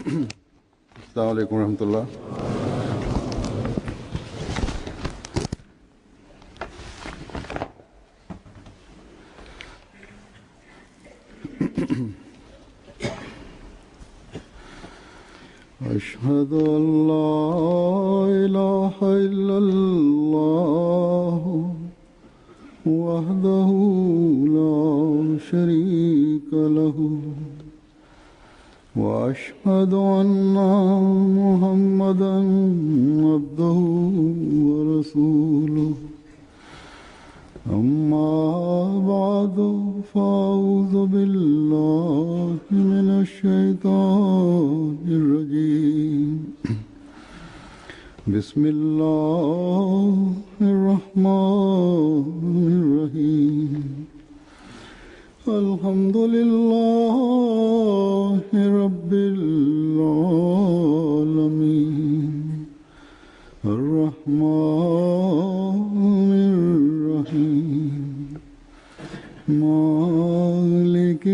अस्सलाम वालेकुम रहमतुल्लाह। أشهد أن لا إله إلا الله وحده لا شريك له وأشهد أن محمدا عبده ورسوله أما بعد فأعوذ بالله من الشيطان الرجيم بسم الله الرحمن الرحيم الحمد لله رب العالمين الرحمن الرحيم مالك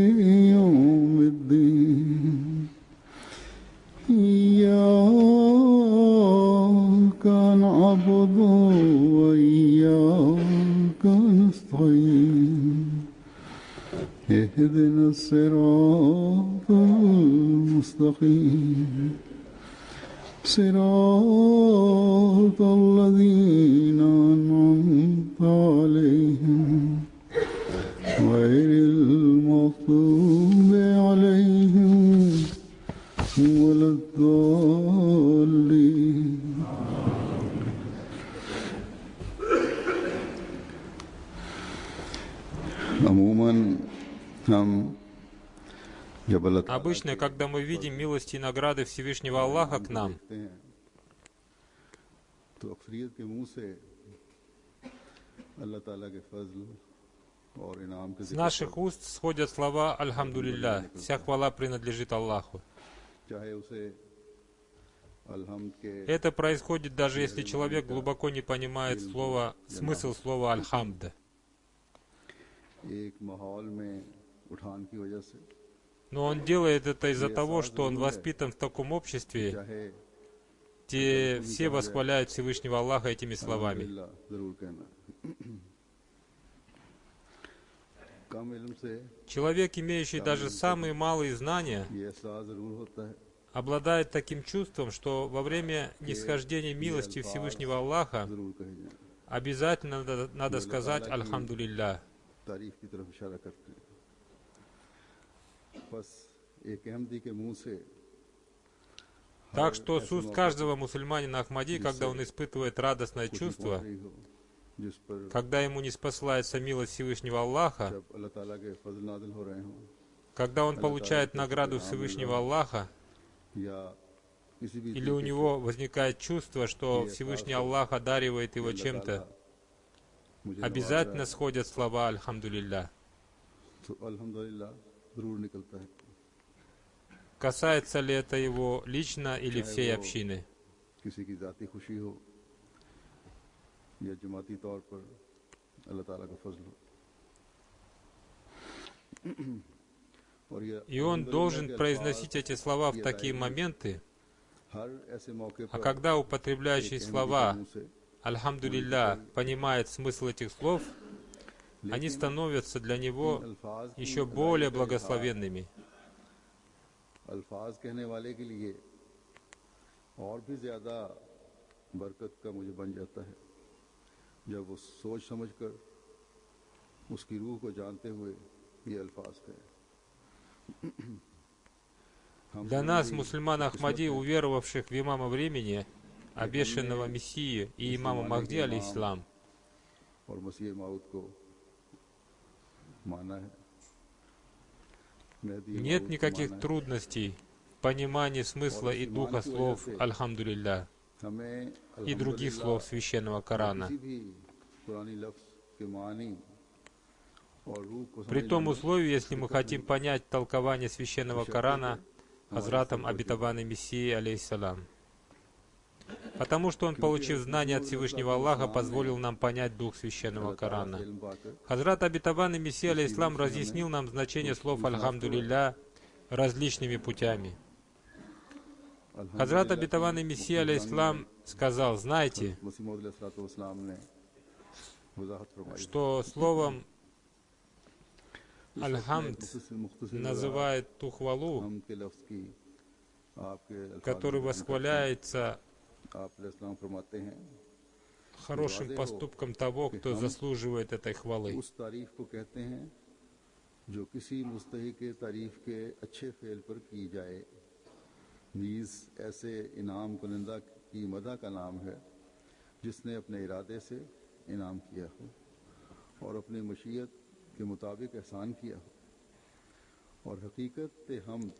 يوم الدين إياك نعبد وإياك نستعين اهدنا الصراط المستقيم صراط الذين أنعمت عليهم غير المغضوب عليهم ولا الضالين عموما Обычно, когда мы видим милости и награды Всевышнего Аллаха к нам, с наших уст сходят слова «Альхамдулилля», «Вся хвала принадлежит Аллаху». Это происходит даже если человек глубоко не понимает смысл слова «Альхамд». Но он делает это из-за того, что он воспитан в таком обществе, где все восхваляют Всевышнего Аллаха этими словами. Человек, имеющий даже самые малые знания, обладает таким чувством, что во время нисхождения милости Всевышнего Аллаха обязательно надо сказать «Альхамдулилля». Так что с уст каждого мусульманина Ахмади, когда он испытывает радостное чувство, когда ему ниспослается милость Всевышнего Аллаха, когда он получает награду Всевышнего Аллаха, или у него возникает чувство, что Всевышний Аллах одаривает его чем-то, обязательно сходят слова «Альхамдулилля». Касается ли это его лично или всей общины? И он должен произносить эти слова в такие моменты, а когда употребляющий слова «Альхамдулилля» понимает смысл этих слов, они становятся для него еще более благословенными. Для нас, мусульман Ахмади, уверовавших в имама времени, обещанного Мессии и имама Махди, алейхиссалам, нет никаких трудностей в понимании смысла и духа слов «Альхамдулилля» и других слов Священного Корана. При том условии, если мы хотим понять толкование Священного Корана Хазратом обетованный Мессии, алейхиссалам. Потому что он, получив знания от Всевышнего Аллаха, позволил нам понять дух Священного Корана. Хазрат обетованный Мессия, алейхиссалам, разъяснил нам значение слов «Альхамдулилля» различными путями. Хазрат обетованный Мессия, алейхиссалам, сказал: знаете, मसीह मौद अलैहिस्सलाम ने वजाहत फरमाई что словом аль-хамд मुख्तसर называет ту хвалу, हम के लफ्ज़ की आपके который восхваляется आप अलैहिस्सलाम फरमाते हैं хорошим поступком того, кто заслуживает этой хвалы. उस तारीफ को कहते हैं जो किसी मुस्तहिक तारीफ के अच्छे फेल पर की जाए नीज ऐसे इनाम कुनिंदा की मदा का नाम है जिसने अपने इरादे से इनाम किया हो और अपनी मशीयत के मुताबिक एहसान किया हो और हकीकत हम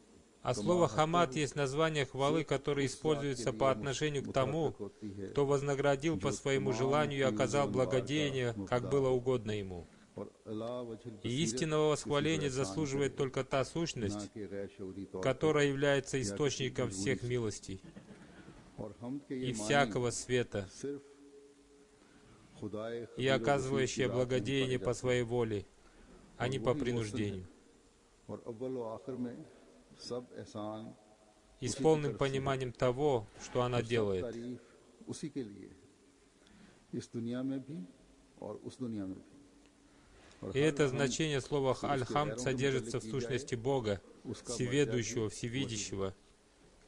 А слово «хамад» есть название хвалы, которое используется по отношению к тому, кто вознаградил по своему желанию и оказал благодеяние, как было угодно ему. И истинного восхваления заслуживает только та сущность, которая является источником всех милостей и всякого света, и оказывающая благодеяние по своей воле, а не по принуждению. И с полным пониманием того, что она делает. И это значение слова «аль-хамд» содержится в сущности Бога, всеведущего, всевидящего.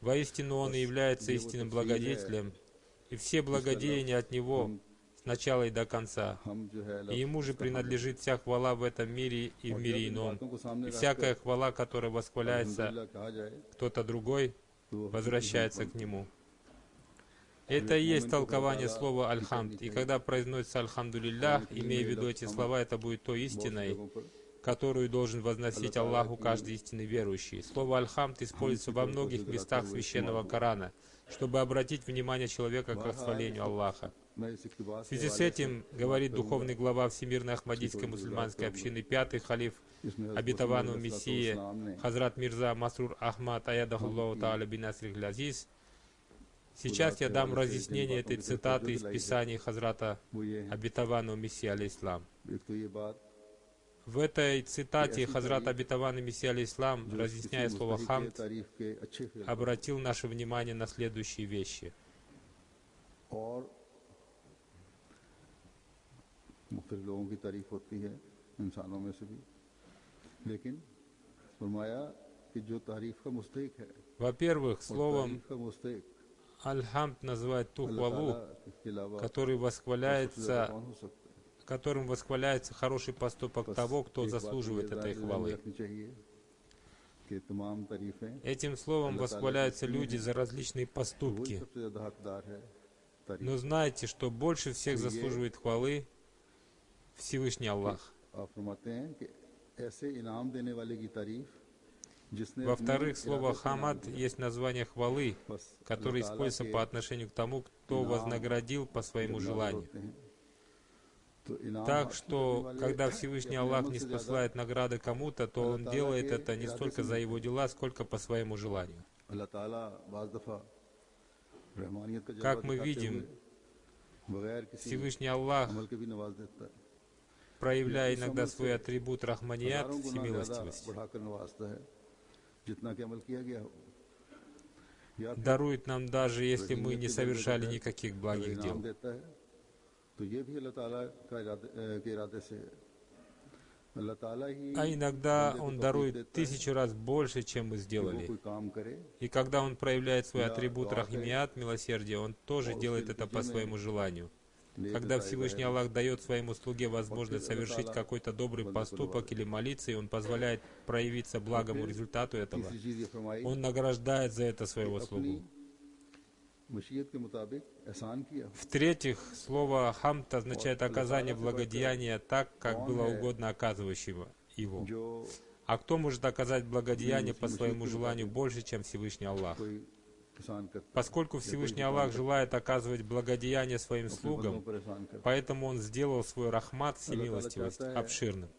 Воистину Он и является истинным благодетелем, и все благодеяния от Него с начала и до конца. И Ему же принадлежит вся хвала в этом мире и в мире ином. И всякая хвала, которая восхваляется кто-то другой, возвращается к Нему. Это и есть толкование слова «аль-хамд». И когда произносится «альхамдулиллях», имея в виду эти слова, это будет той истиной, которую должен возносить Аллаху каждый истинный верующий. Слово «аль-хамд» используется во многих местах Священного Корана, чтобы обратить внимание человека к восхвалению Аллаха. В связи с этим, говорит духовный глава Всемирной Ахмадийской мусульманской общины, пятый халиф обетованного Мессии, Хазрат Мирза Масрур Ахмад Аядахуллаху Тааля бин Насрих Азиз. Сейчас я дам разъяснение этой цитаты из Писаний Хазрата обетованного Мессии, алейхиссалам. В этой цитате Хазрат обетованный Мессия, алейхиссалам, разъясняя слово «хамд», обратил наше внимание на следующие вещи. Во-первых, словом «аль-хамд» называет ту хвалу, которым восхваляется хороший поступок того, кто заслуживает этой хвалы. Этим словом восхваляются люди за различные поступки. Но знайте, что больше всех заслуживает хвалы Всевышний Аллах. Во-вторых, слово «хамад» есть название хвалы, которое используется по отношению к тому, кто вознаградил по своему желанию. Так что, когда Всевышний Аллах не спосылает награды кому-то, то Он делает это не столько за его дела, сколько по своему желанию. Как мы видим, Всевышний Аллах, проявляя иногда свой атрибут рахманият, всемилостивости, дарует нам даже, если мы не совершали никаких благих дел. А иногда Он дарует 1000 раз больше, чем мы сделали. И когда Он проявляет свой атрибут рахимиат, милосердия, Он тоже делает это по своему желанию. Когда Всевышний Аллах дает своему слуге возможность совершить какой-то добрый поступок или молиться, и Он позволяет проявиться благому результату этого, Он награждает за это своего слугу. В-третьих, слово «хамд» означает оказание благодеяния так, как было угодно оказывающего его. А кто может оказать благодеяние по своему желанию больше, чем Всевышний Аллах? Поскольку Всевышний Аллах желает оказывать благодеяние своим слугам, поэтому Он сделал свой рахмат, всемилостивость, обширным.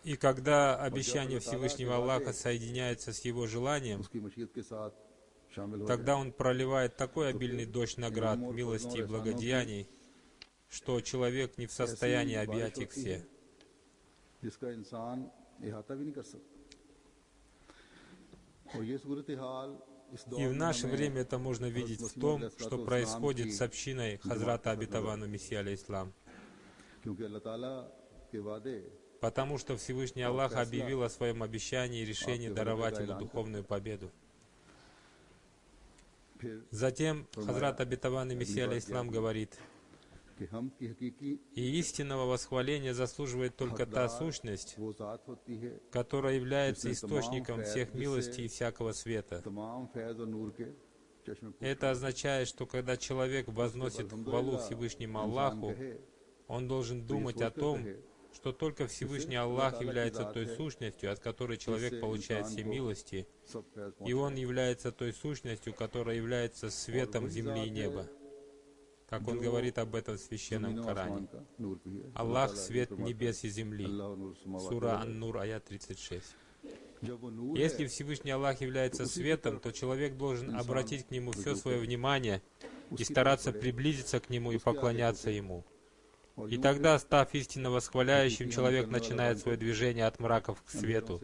И когда обещание Всевышнего Аллаха соединяется с Его желанием, тогда Он проливает такой обильный дождь наград, милости и благодеяний, что человек не в состоянии ऐसी объять बारिश их होती все. है जिसका इंसान इहाता भी नहीं कर सकता और ये सूरत हाल इस И दौर в में наше हमें время это можно видеть в том, что происходит с общиной Хазрата Абитавану Мессии алейхиссалам. क्योंकि अल्लाह ताला के वादे Потому что Всевышний Аллах объявил о своем обещании и решении даровать ему духовную победу. फिर Затем Хазрат Абитаван Мессия алейхиссалам говорит: कि हम की हकीकी «И истинного восхваления заслуживает только та сущность, वो ज़ात होती है которая является источником всех милостей и всякого света». तमाम फैज़ और नूर के चश्मे Это означает, что когда человек возносит хвалу Всевышнему Аллаху, он должен думать о том, что только Всевышний Аллах является той сущностью, от которой человек получает все милости, सब फैज़ и Он является той сущностью, которая является светом земли и неба. Как Он говорит об этом в Священном Коране. का नूर भी है Аллах — свет небес и земли. अल्लाह नूर समावात Сура Ан-Нур, аят 36. जब वो नूर Если Всевышний Аллах является светом, то человек должен обратить к Нему все свое внимание и стараться приблизиться к Нему и поклоняться Ему. И тогда, став истинно восхваляющим, человек начинает свое движение от мраков к свету.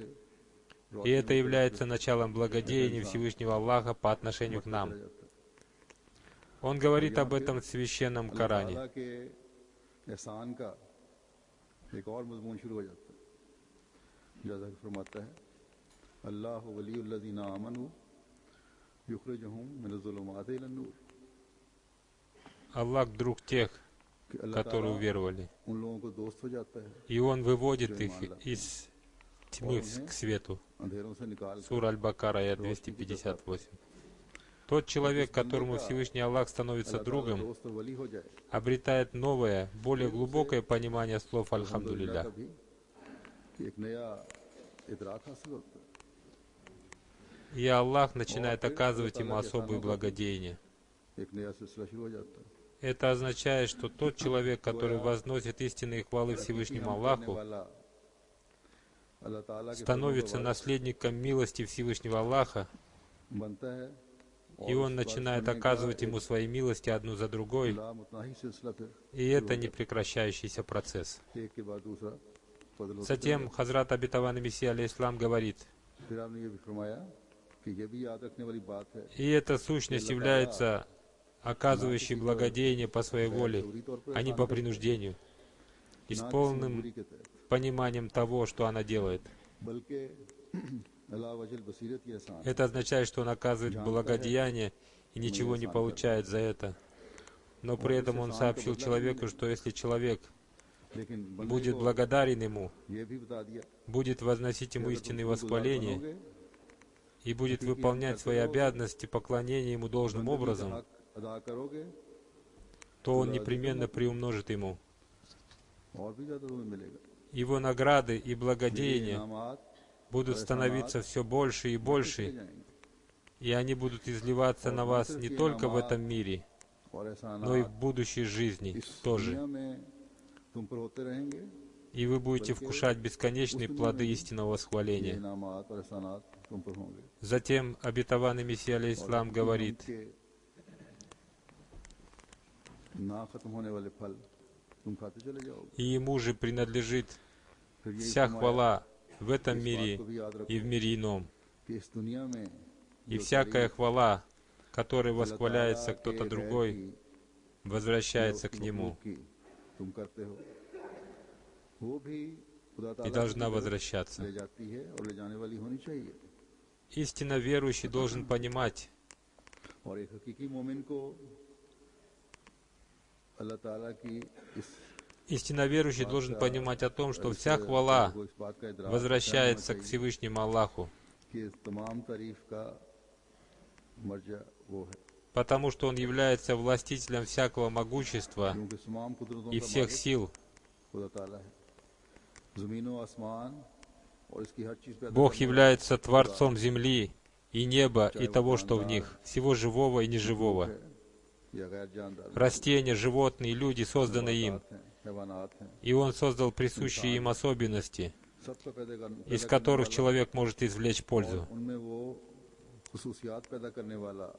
И это является началом благодеяния Всевышнего Аллаха по отношению к нам. Он говорит об этом в Священном Коране. ताला के एहसान का एक और मजमून शुरू हो जाता है जैसा कि फरमाता है अल्लाह वलीउल्लज़ीना आमनू युखरिजुहुम मिनज़्ज़ुलुमाति इलन-नूर Аллах — друг тех, कि अल्लाह которые ताला уверовали. उन लोगों को दोस्त हो जाता है И Он выводит их из тьмы к свету. अंधेरों से निकाल कर Сура Аль-Бакара, аят 258. Тот человек, которому Всевышний Аллах становится другом, दोस्त और वली हो जाए обретает новое, более глубокое понимание слов अल्हम्दुलिल्लाह «Альхамдулилля». कभी एक नया इदराक हासिल होता है И Аллах начинает оказывать ему особые благодеяния. एक नया सिलसिला शुरू हो जाता है Это означает, что тот человек, который возносит истинные хвалы Всевышнему Аллаху, वाला अल्लाह ताला के становится наследником милости Всевышнего Аллаха, बनता है и он начинает оказывать ему свои милости одну за другой, मुतनाही सिलसिला फिर и это непрекращающийся процесс. एक के बाद दूसरा फजल होता Затем Хазрат Абитаван Мессия алейхиссалам говорит: है। फिर आपने ये भी फरमाया कि ये भी याद रखने वाली बात है «И эта сущность является оказывающей благодеяние по своей воле, а не по принуждению, и с полным दूरी के तहत пониманием того, что она делает». बल्कि अला वजल बसीरत की एहसान Это означает, что он оказывает благодеяние и ничего не получает за это. Но при этом он сообщил человеку, что если человек लेकिन बंदे будет को благодарен ему, ये भी बता दिया будет возносить ему истинные восхваления बनोगे и будет выполнять свои обязанности поклонения ему должным образом, हक अदा करोगे то он непременно приумножит ему. और भी ज्यादा तुम्हें मिलेगा Его награды и благодеяния इनामात будут становиться все больше и больше, जाएंगे и они будут изливаться на вас не только в этом мире, और एहसान но и в будущей жизни इस тоже. दुनिया में तुम पर होते रहेंगे И вы будете вкушать бесконечные плоды истинного ये восхваления. इनामात और एहसानात तुम पर होंगे Затем обетованный Мессия алейхиссалам говорит: के ना खत्म होने वाले फल तुम खाते चले जाओगे «И ему же принадлежит फिर यही вся फरमाया хвала в этом इस बात мире को भी याद रखो и в мире ином, कि इस दुनिया में и जो всякая хвала, которой तारीफ восхваляется अल्लाह кто-то ताला के другой, गैर की возвращается या к उस нему मखलूक की तुम करते हो वो भी खुदा и ताला की должна तरफ возвращаться». ले जाती है और ले जाने वाली होनी चाहिए Истинно верующий должен понимать, और एक हकीकी मोमिन को अल्लाह ताला की इस истинно верующий должен понимать о том, что вся хвала को इस बात का इदराक возвращается к Всевышнему Аллаху, कि इस तमाम तारीफ का मर्जा वो है потому что Он является властителем всякого могущества क्योंकि तमाम कुदरतों и का всех मालिक сил. खुदा ताला है जमीन और आसमान और इसकी हर चीज पैदा Бог करने является Творцом земли и неба и того, что в них, всего живого и неживого. वाला है या गैर जानदार Растения, животные, люди созданы им, हैं, हैवानात हैं и Он создал присущие им особенности, सबका из которых человек может извлечь пользу. उनमें वो खुसूसियात पैदा करने वाला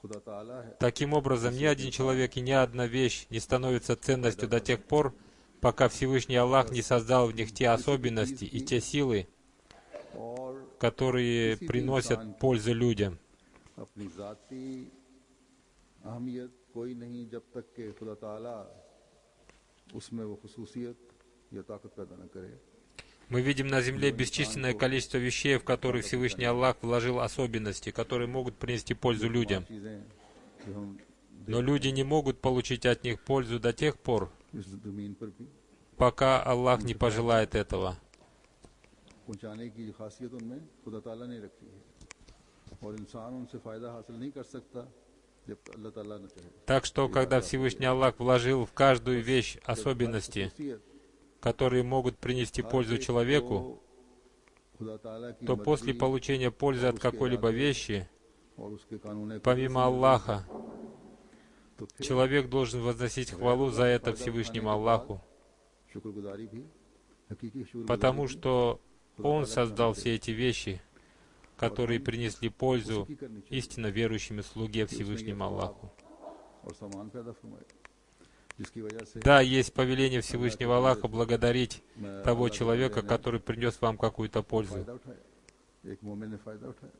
खुदा ताला है Таким образом, ни один человек и ни одна вещь не становится ценностью до тех пор, пока Всевышний Аллах не создал в них те особенности и те силы, और которые приносят пользу людям. अपनी जाती अहमियत कोई नहीं जब तक कि खुदा ताला उसमें वो खुसूसियत या ताकत पैदा न करे। Мы видим на земле бесчисленное количество вещей, в которые Всевышний Аллах вложил особенности, которые могут принести пользу людям. चीजें जो हम Но люди не могут получить от них пользу до тех пор, इस जमीन पर भी пока Аллах не пожелает этого. पहुंचाने की खासियत उनमें खुदा ताला ने रखी है और इंसान उनसे फायदा हासिल नहीं कर सकता जब अल्लाह ताला न चाहे। Так что, когда Всевышний Аллах вложил в каждую вещь особенности, которые могут принести пользу человеку, खुदा ताला की то после получения пользы от какой-либо вещи, और उसके कानून помимо Аллаха, तो फिर человек должен возносить хвалу за это Всевышнему Аллаху, शुक्रगुजारी भी हकीकी शुक्रगुजारी потому что Он создал все эти вещи, которые принесли пользу истинно верующими слуге Всевышнему Аллаху. और सामान पैदा फरमाए जिसकी वजह से Да, есть повеление Всевышнего Аллаха благодарить того человека, который принес вам какую-то пользу. फायदा उठाया, एक मोमिन ने फायदा उठाया।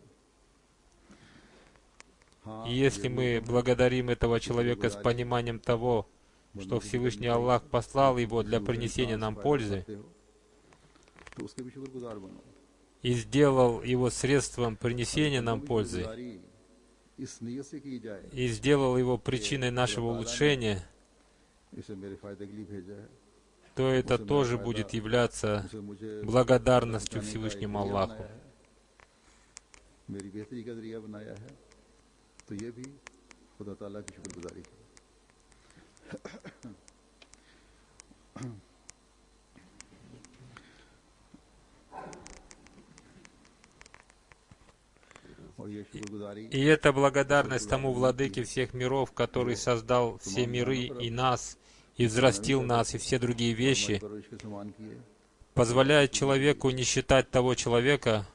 हाँ, И если мы благодарим этого человека с пониманием того, что Всевышний Аллах послал его для принесения нам пользы, तो उसके भी शुक्रगुजार बनो। и сделал его средством принесения нам пользы, शुक्रगुजारी इस नीयत से की जाए и сделал его причиной нашего улучшения, इसे मेरे फायदे के लिए भेजा है, то это тоже будет являться उसे मुझे благодарностью Всевышнему Аллаху. मेरी बेहतरी का जरिया बनाया है, तो ये भी खुदा ताला की शुक्रगुजारी है। और ये शुक्रगुजारी И это благодарность тому Владыке всех миров, который создал все миры и нас, и взрастил нас, и все другие вещи, परवरिश के समान की है, позволяет человеку не считать того человека,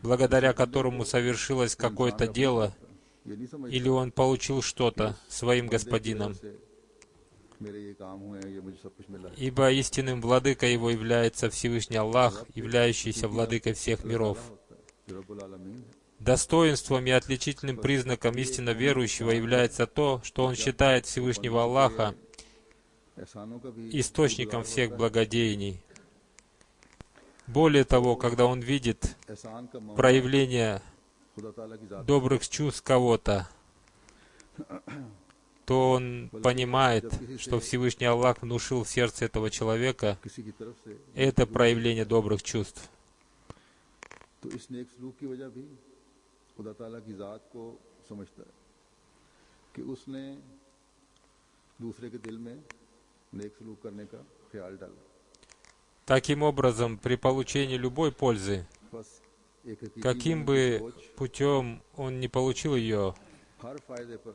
благодаря которому совершилось какое-то дело, ये नहीं समझ или он получил что-то своим господином. से मेरे ये काम हुए हैं, ये मुझे सब कुछ मिला है। Ибо истинным владыкой его является Всевышний Аллах, являющийся владыкой всех миров. जो रब्बुल आलमीन है। Достоинством и отличительным признаком истинно верующего является то, что он считает Всевышнего Аллаха एहसानों का भी источником всех благодеяний. Более того, когда он видит एहसान का मौका проявление खुदा ताला की जात добрых чувств кого-то, то он понимает, что Всевышний Аллах внушил в сердце этого человека किसी की तरफ से, это проявление добрых чувств. तो इस नेक सलूक की वजह भी खुदा ताला की जात को समझता है कि उसने दूसरे के दिल में नेक सलूक करने का ख्याल डाला। Таким образом, при получении любой пользы, बस एक हकीकी каким मोमिन की бы सोच путем он не получил ее, हर फायदे पर,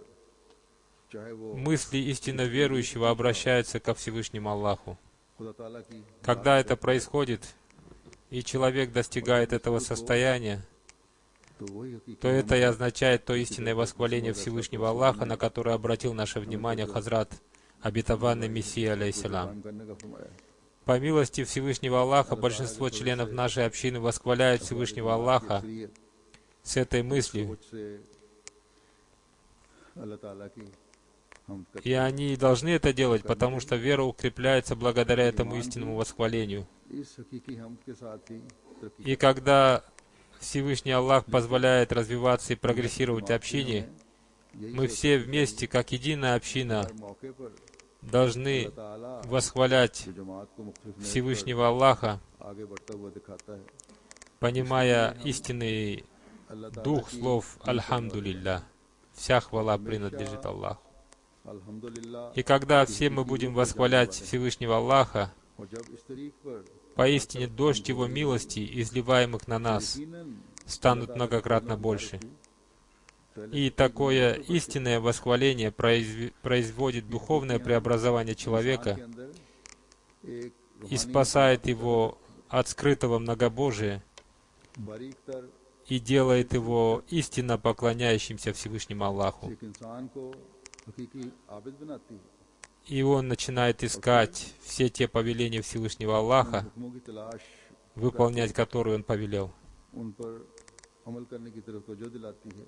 चाहे वो мысли истинно верующего обращаются ко Всевышнему Аллаху. खुदा ताला की Когда это происходит, и человек достигает этого состояния, तो वही हकीकी то это и означает то истинное восхваление Всевышнего Аллаха, на которое обратил наше внимание Хазрат, обетованный Мессия, алейхиссалам. काम करने का फरमाया। По милости Всевышнего Аллаха, большинство членов нашей общины восхваляют Всевышнего Аллаха इसलिए с этой мыслью, सोच से अल्लाह ताला की हम करते и они должны это делать, потому что вера укрепляется благодаря этому истинному восхвалению. हैं। इस हकीकी हम के साथ ही तरक्की И когда Всевышний Аллах позволяет развиваться и прогрессировать общине, यही мы все вместе, как единая община, हर मौके पर должны ताला восхвалять जो जमात को मुख्तलिफ नहज Всевышнего Аллаха, पर आगे बढ़ता हुआ दिखाता है। понимая истинный अल्लाह ताला дух слов «Альхамдулилля». Вся хвала принадлежит Аллаху. अल्हम्दुलिल्लाह, И когда все мы будем восхвалять Всевышнего Аллаха, और जब इस तरीक पर поистине дождь Его милости, изливаемых на нас, यकीनन станут многократно больше. И такое истинное восхваление производит духовное преобразование के человека अंदर एक и спасает его от скрытого многобожия, बारीक तर и делает его истинно поклоняющимся Всевышнему Аллаху. एक इंसान को हकीकी आबिद बनाती है। И он начинает искать все те повеления Всевышнего Аллаха, हुक्मों की तलाश выполнять которые он повелел. उन पर अमल करने की तरफ तवज्जो दिलाती है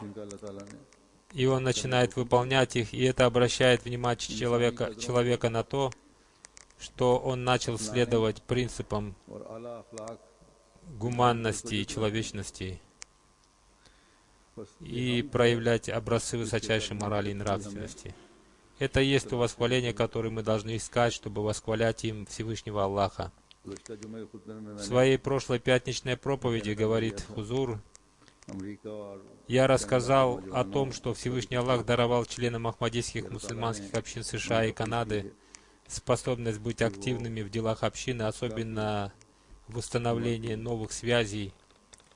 जिनका अल्लाह ताला ने И он начинает выполнять их, и это обращает внимание человека на то, что он начал следовать принципам और आला अखलाक гуманности и человечности बस и проявлять образцы высочайшей морали и нравственности. Это и есть то восхваление, которое мы должны искать, чтобы восхвалять им Всевышнего Аллаха. गुज़श्ता जुमे के खुतबे में В मैंने своей прошлой пятничной проповеди говорит Хузур, अमेरिका और я рассказал о том, что Всевышний Аллах даровал членам ахмадийских мусульманских общин США и Канады способность быть активными в делах общины, особенно в установлении новых связей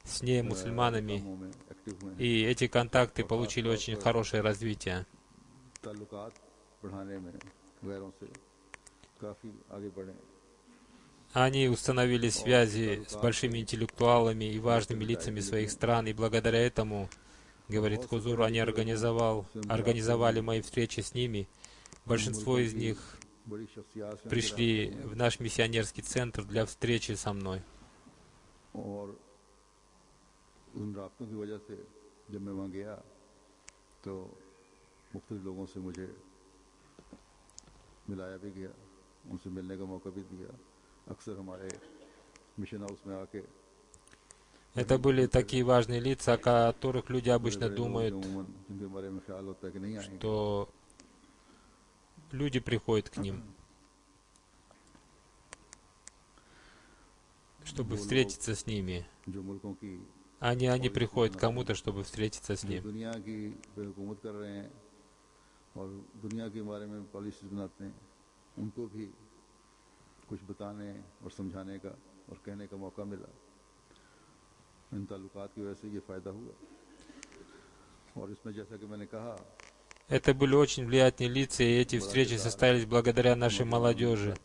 с немусульманами. कामों में एक्टिव हुए हैं, И эти контакты получили очень хорошее развитие. ताल्लुकात बढ़ाने में गैरों से काफ़ी आगे बढ़े। Они установили связи с большими интеллектуалами и важными лицами своих стран, и благодаря этому, говорит Хузур, они организовали мои встречи с ними. Большинство из них बड़ी शख्सियात से пришли в наш миссионерский центр для встречи со мной. और उन राब्तों की वजह से जब मैं वहाँ गया तो मुख्तलिफ लोगों से मुझे मिलाया भी गया, उनसे मिलने का मौका भी दिया। अक्सर हमारे मिशन हाउस में आके Это были такие важные лица, о которых люди обычно думают, अमूमन जिनके बारे में ख्याल होता है कि नहीं आएंगे, что люди приходят к ним, чтобы встретиться с ними. जो मुल्कों की Они приходят к кому-то, чтобы встретиться с जो ним. दुनिया की हुकूमत कर रहे हैं और दुनिया के बारे में पॉलिसीज बनाते हैं, उनको भी कुछ बताने और समझाने का और कहने का मौका मिला। इन ताल्लुकात की वजह से ये फ़ायदा हुआ। और इसमें जैसा कि मैंने कहा, Это были очень влиятельные лица, и эти встречи состоялись благодаря нашей молодежи.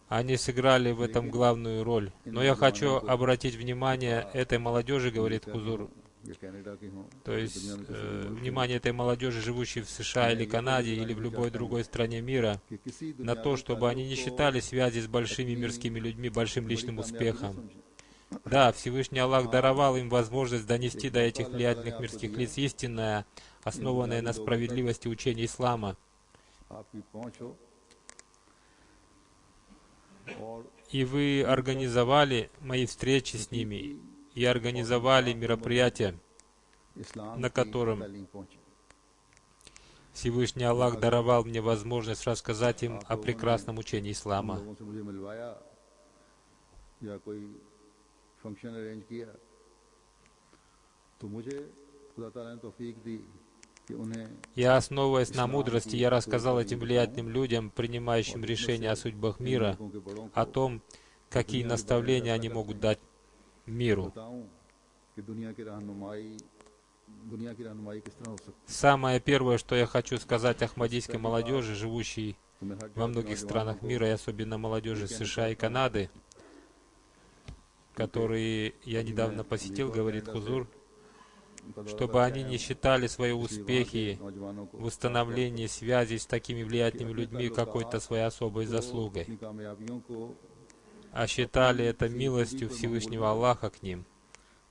Они сыграли в этом главную роль. Но я хочу обратить внимание этой молодежи, говорит Хузур, ये कनाडा की हों, то есть внимание этой молодежи, живущей в США или Канаде или в любой другой стране мира, कि किसी на то, чтобы они не считали связи с большими мирскими людьми большим личным успехом. Да, Всевышний Аллах даровал им возможность донести до этих влиятельных мирских лиц истинное, основанное на справедливости учение ислама. आपकी पहुंच हो और И вы организовали мои встречи с ними, и организовали мероприятие, इस्लाम на की котором तालीम पहुंची। Всевышний Аллах даровал мне возможность рассказать им о прекрасном учении उन ислама. लोगों से मुझे मिलवाया या कोई फंक्शन अरेंज किया तो मुझे खुदा ताला ने तौफीक दी कि उन्हें Я, основываясь на мудрости, я рассказал этим влиятельным людям, принимающим решения о судьбах мира, मुल्कों के बड़ों о को том, какие наставления они могут дать миру. बताऊं कि दुनिया की रहनुमाई किस तरह हो सकती Самое первое, что я хочу сказать ахмадийской молодежи, живущей है। मैं हर во जगह многих के странах नौजवानों мира, и особенно молодежи США и Канады, которые я недавно посетил, говорит Хузур, को чтобы они не считали свои успехи नौजवानों को в установлении связей с такими влиятельными людьми какой-то своей особой заслугой, अपनी कामयाबियों को а считали это милостью Всевышнего Аллаха к ним.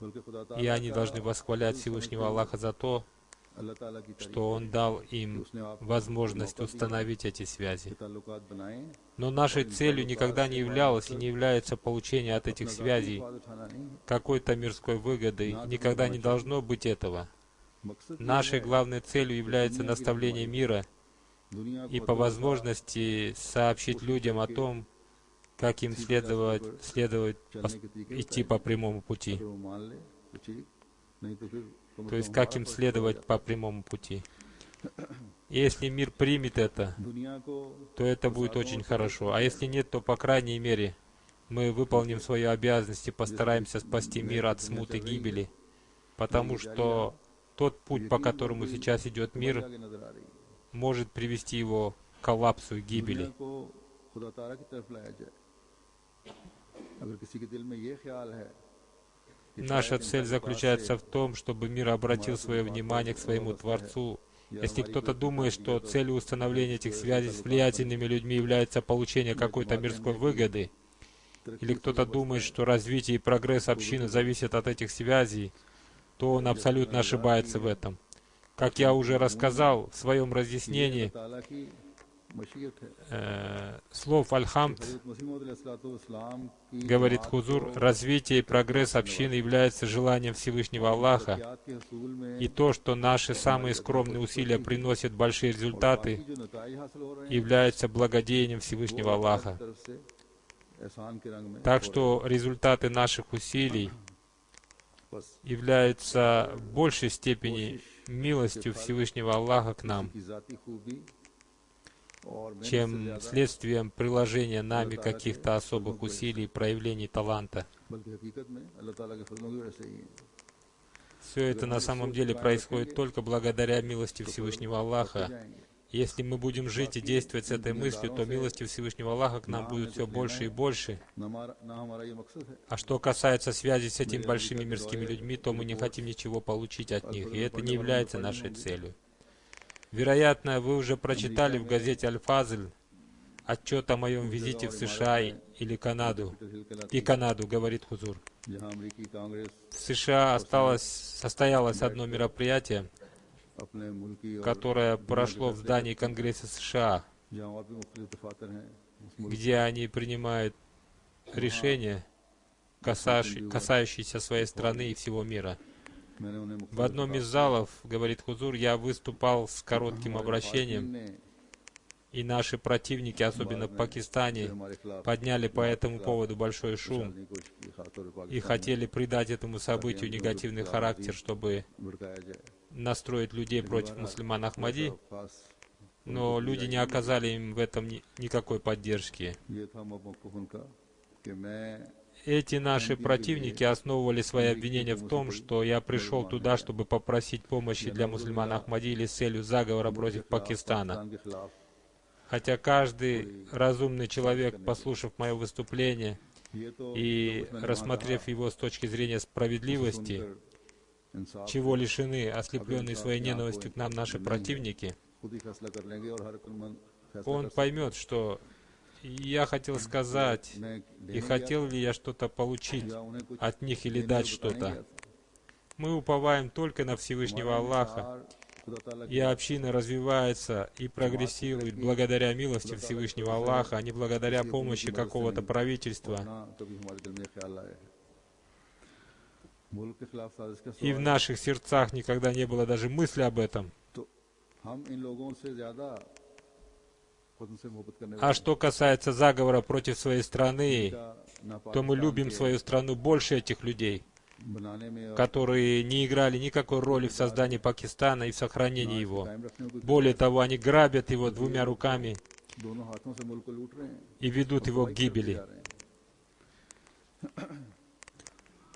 बल्कि खुदा И ताला они должны восхвалять Всевышнего Аллаха за то, अल्लाह ताला की что Он дал им उसने आपको возможность установить эти связи. ताल्लुकात बनाए। Но нашей целью никогда не являлось и не является получение от этих связей स्वाद उठाना नहीं है। какой-то мирской выгоды. Никогда не должно быть этого. मकसद ये Нашей है, главной целью является наставление мира दुनिया и को по возможности сообщить людям о том, как им следовать चलने के तरीके идти по прямому пути. अगर वो मान ले तो ठीक, नहीं तो फिर कम То से есть, कम как हमारा им फर्ज следовать по прямому пути. И если мир примет это, दुनिया को то это будет очень хорошо. А если нет, то, по крайней мере, мы выполним свои обязанности, постараемся спасти мир от смуты гибели. Потому что тот путь, по которому сейчас идет мир, आगे नजर आ रही है। может привести его к коллапсу и दुनिया гибели. को खुदा ताला की तरफ लाया जाए। अगर किसी के दिल में ये ख्याल है Наша цель заключается в том, чтобы мир обратил свое внимание к своему Творцу. Если кто-то думает, что целью установления этих связей с влиятельными людьми является получение какой-то мирской выгоды, или кто-то думает, что развитие и прогресс общины зависят от этих связей, то он абсолютно ошибается в этом. Как я уже рассказал в своем разъяснении слов Аль-Хамд, говорит Хузур, развитие и прогресс общины является желанием Всевышнего Аллаха, и то, что наши самые скромные усилия приносят большие результаты, является благодеянием Всевышнего Аллаха. Так что результаты наших усилий являются в большей степени милостью Всевышнего Аллаха к нам, чем следствием приложения нами каких-то особых усилий и проявлений таланта. Все это на самом деле происходит только благодаря милости Всевышнего Аллаха. Если мы будем жить и действовать с этой мыслью, то милости Всевышнего Аллаха к нам будет все больше и больше. А что касается связи с этими большими мирскими людьми, то мы не хотим ничего получить от них, и это не является нашей целью. Вероятно, вы уже прочитали в газете «Аль-Фазль» отчет о моем визите в США или Канаду. И Канаду, говорит Хузур. В США состоялось одно мероприятие, которое прошло в здании Конгресса США, где они принимают решения, касающиеся своей страны и всего мира. В одном из залов, говорит Хузур, я выступал с коротким обращением, и наши противники, особенно в Пакистане, подняли по этому поводу большой шум и хотели придать этому событию негативный характер, чтобы настроить людей против мусульман Ахмади, но люди не оказали им в этом никакой поддержки. Эти наши противники основывали свои обвинения в том, что я пришел туда, чтобы попросить помощи для мусульман Ахмади или с целью заговора против Пакистана. Хотя каждый разумный человек, послушав мое выступление и рассмотрев его с точки зрения справедливости, чего лишены ослепленные своей ненавистью к нам наши противники, он поймет, что я хотел сказать, и хотел ли я что-то получить от них или дать что-то. Мы уповаем только на Всевышнего Аллаха, и община развивается и прогрессирует благодаря милости Всевышнего Аллаха, а не благодаря помощи какого-то правительства. И в наших сердцах никогда не было даже мысли об этом. А что касается заговора против своей страны, то мы любим свою страну больше этих людей, которые не играли никакой роли в создании Пакистана и в сохранении его. Более того, они грабят его двумя руками и ведут его к гибели.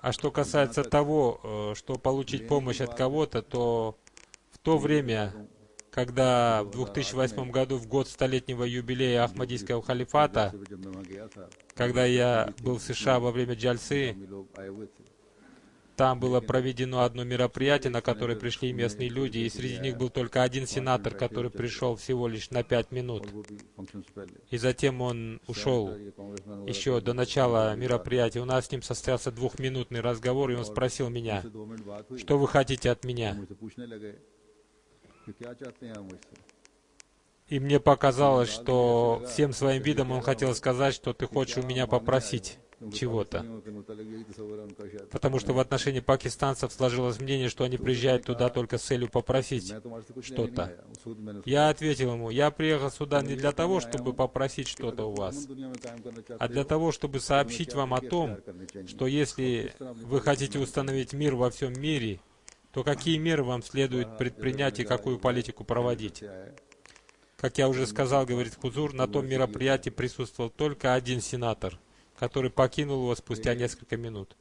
А что касается того, что получить помощь от кого-то, то в то время, когда в 2008 году, в год столетнего юбилея Ахмадийского халифата, когда я был в США во время джальсы, там было проведено одно мероприятие, на которое пришли местные люди, и среди них был только один сенатор, который пришел всего лишь на 5 минут. И затем он ушел еще до начала мероприятия. У нас с ним состоялся 2-минутный разговор, и он спросил меня, что вы хотите от меня? И мне показалось, что всем своим видом он хотел сказать, что ты хочешь у меня попросить чего-то. Потому что в отношении пакистанцев сложилось мнение, что они приезжают туда только с целью попросить что-то. Я ответил ему, я приехал сюда не для того, чтобы попросить что-то у вас, а для того, чтобы сообщить вам о том, что если вы хотите установить мир во всем мире, то какие меры вам следует предпринять и какую политику проводить. Как я уже сказал, говорит Хузур, на том мероприятии присутствовал только один сенатор, который покинул его спустя несколько минут.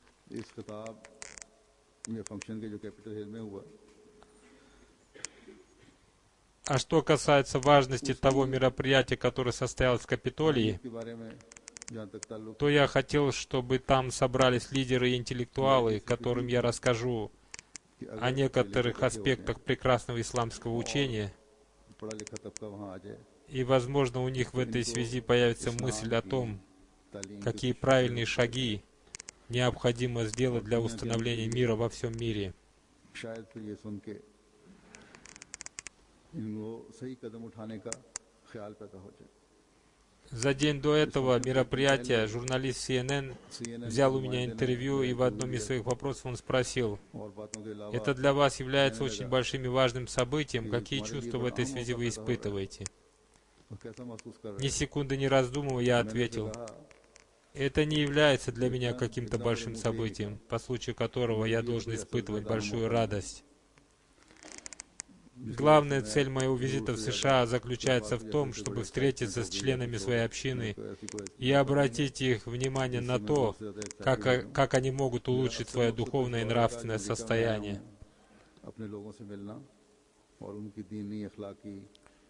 А что касается важности того мероприятия, которое состоялось в Капитолии, जहाँ तक ताल्लुक то я хотел, чтобы там собрались лидеры и интеллектуалы, которым я расскажу कि о अगर पढ़े लिखे некоторых बैठे होते हैं, аспектах прекрасного исламского учения, पढ़ा लिखा तबका वहाँ आ जाए и, возможно, у них в तो этой इनको связи появится इस्लाम мысль о की том, तालीम के какие कुछ правильные शोध шаги необходимо сделать और для दुनिया के установления अंदर мира во всем мире. शायद फिर ये सुन के इनको सही कदम उठाने का ख्याल पैदा हो जाए। За день до этого мероприятия журналист CNN взял у меня интервью, и в одном из своих вопросов он спросил: और बातों के अलावा «Это для вас является कहने очень लगा большим и важным событием. कि Какие तुम्हारे लिए чувства в बड़ा этой अहम связи मौका вы पैदा हो रहा है, испытываете?» तो कैसा महसूस कर रहे Ни हो? секунды не раздумывая, я मैंने उसे ответил: कहा «Это не является для меня इतना каким-то इतना बड़े большим मुद्दे событием, по случаю которого मेरे я लिए должен कोई ऐसा испытывать ज्यादा अहम большую मौका नहीं है, радость. जिसकी वजह से Главная मैं цель моего जरूर визита в से США ज्यादा заключается शुरुआत в में том, जैसे чтобы बड़े встретиться एक्साइटमेंट с होगी या членами कुछ своей होगा, मेरे общины को ऐसी कोई и मौका नहीं है обратить их внимание на जिससे मैं то, और से ज्यादा एक्साइटेड как, हो जाऊं। как они могут मेरा улучшить असल свое मकसद कुछ духовное и और है कि нравственное अमेरिका में आया состояние. हूं अपने लोगों से मिलना और उनकी दीनी अखलाकी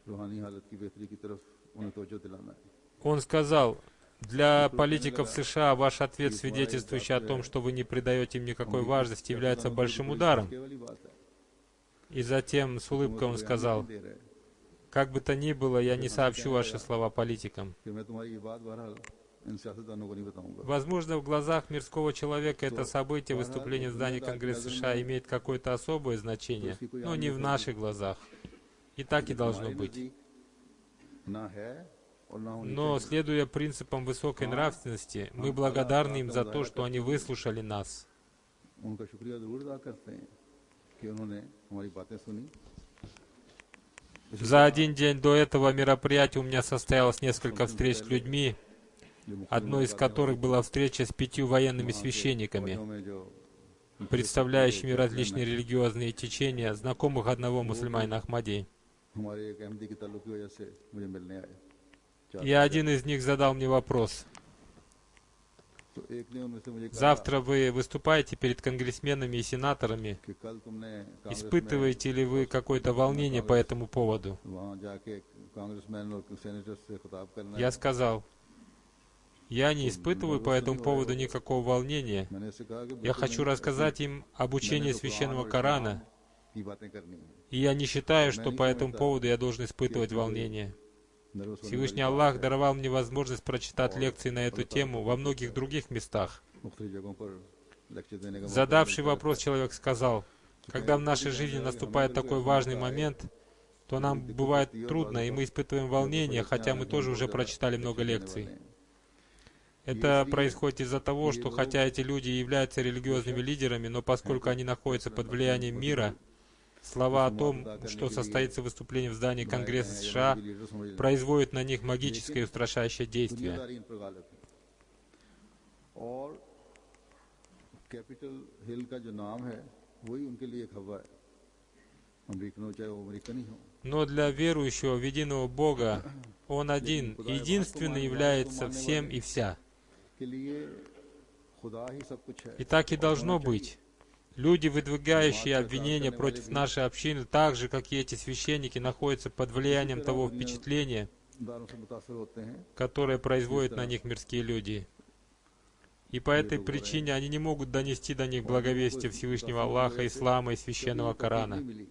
रूहानी हालत की बेहतरी की तरफ उन्हें तवज्जो दिलाना है। Он сказал: «Для तो कहने политиков लगा США ваш ответ, कि तुम्हारा इस बात свидетельствующий о जो том, है что вы не придаете им никакой अमरीकी важности, является सियासतदानों के लिए большим तो बड़ी ударом». धचके वाली बात है И затем с कि तुम улыбкой उसको он अहमियत сказал: नहीं दे रहे। «Как бы то ни было, я फिर не हंस के сообщу कहने ваши लगा слова политикам». कि मैं तुम्हारी ये बात बहरहाल इन सियासतदानों को नहीं बताऊंगा। Возможно, в глазах мирского человека это तो событие, बहरहाल выступление в здании दुनियादार की Конгресса नजर США, में имеет какое-то особое तो значение, इसकी कोई но не अहमियत в होगी наших глазах. И так и लेकिन должно हमारे быть. नजदीक ना है और ना होनी Но, चाहिए। следуя принципам высокой हाँ, нравственности, мы हम अल्लाह благодарны पाक им का за то, मुजाहिरा что они करते हैं, выслушали нас. उनका शुक्रिया जरूर अदा करते हैं कि उन्होंने हमारी बातें सुनी। इसी За तरह один день до этого мероприятия у меня состоялось इस несколько फंक्शन से встреч с पहले людьми, जो मुख्य одной из मुलाकातें होती которых थी была встреча с 5 военными वहाँ के священниками, फौजों में जो मुख्तलिफ представляющими किस्म के различные अहम религиозные течения, знакомых одного वो भी мусульманина Ахмади. हमारे एक अहमदी की ताल्लुक की वजह से मुझे मिलने आए चार И दिन один पहले। из них задал мне вопрос: तो एक ने उनमें से मुझे कहा «Завтра вы выступаете перед конгрессменами и сенаторами. कि कल तुमने कांग्रेस में Испытываете ли вы какое-то волнение по этому поводу?» वहाँ जाके कांग्रेसमैन और सेनेटर से खिताब करना Я है। сказал: «Я не испытываю по этому поводу никакого волнения. मैंने उससे कहा कि Я बिल्कुल хочу नहीं, рассказать им об मैंने учении तो कुरान священного और Корана, इस्लाम की बातें करनी है। и я не считаю, मैं что नहीं по этому समझता поводу я должен कि испытывать इसमें कोई волнение. नर्वस होने Всевышний वाली बात Аллах है даровал мне возможность прочитать और лекции на эту अल्लाह ताला тему का во फजल многих है других местах». मुख्तलिफ जगहों पर लेक्चर देने का मौका Задавший मिलता вопрос रहता человек сказал: है। «Когда в कभी нашей कहने жизни लगा कि हमें наступает अगर कोई такой ऐसा важный मौका आए момент, то तो нам बड़ी दिक्कत бывает होती है और трудно, и बाज़ мы испытываем जब волнение, प्रोजेक्ट хотя आए мы हैं тоже बहुत уже ज़्यादा прочитали लेक्चर много देने лекций». वाले हैं। ये Это इसलिए происходит из-за того, कि ये что लोग хотя эти люди и являются религиозными बेशक лидерами, но हैं поскольку तो они находятся под अपनी влиянием मुस्बत мира, слова о रसूमात том, अदा करने что के लिए состоится выступление в здании बनाए गए Конгресса हैं या США, मजहबी लीडर समझ लें, производят на них магическое и लेकिन устрашающее действие. दुनियादारी इन पर गालिब है। और कैपिटल हिल का जो नाम है वही उनके लिए एक हवा है, अमरीकन हो चाहे वो अमरीकन ही हो। Но для верующего в единого Бога Он один, единственный является всем и вся. के लिए खुदा ही सब कुछ है И так и और должно होना चाहिए। быть. Люди, выдвигающие जमात का обвинения काम करने против वाले भी нашей общины, так же, как и эти священники, находятся под влиянием तरह того दुनिया впечатления, दारों से मुतासर होते हैं которое производят जिस на तरह них мирские люди. И по ये этой लोग हो रहे причине हैं। они не могут донести до них और लोगों को благовестие इस Всевышнего मुतासर होने की Аллаха, वजह से Ислама и कभी Священного ये तौफीक Корана. नहीं मिली।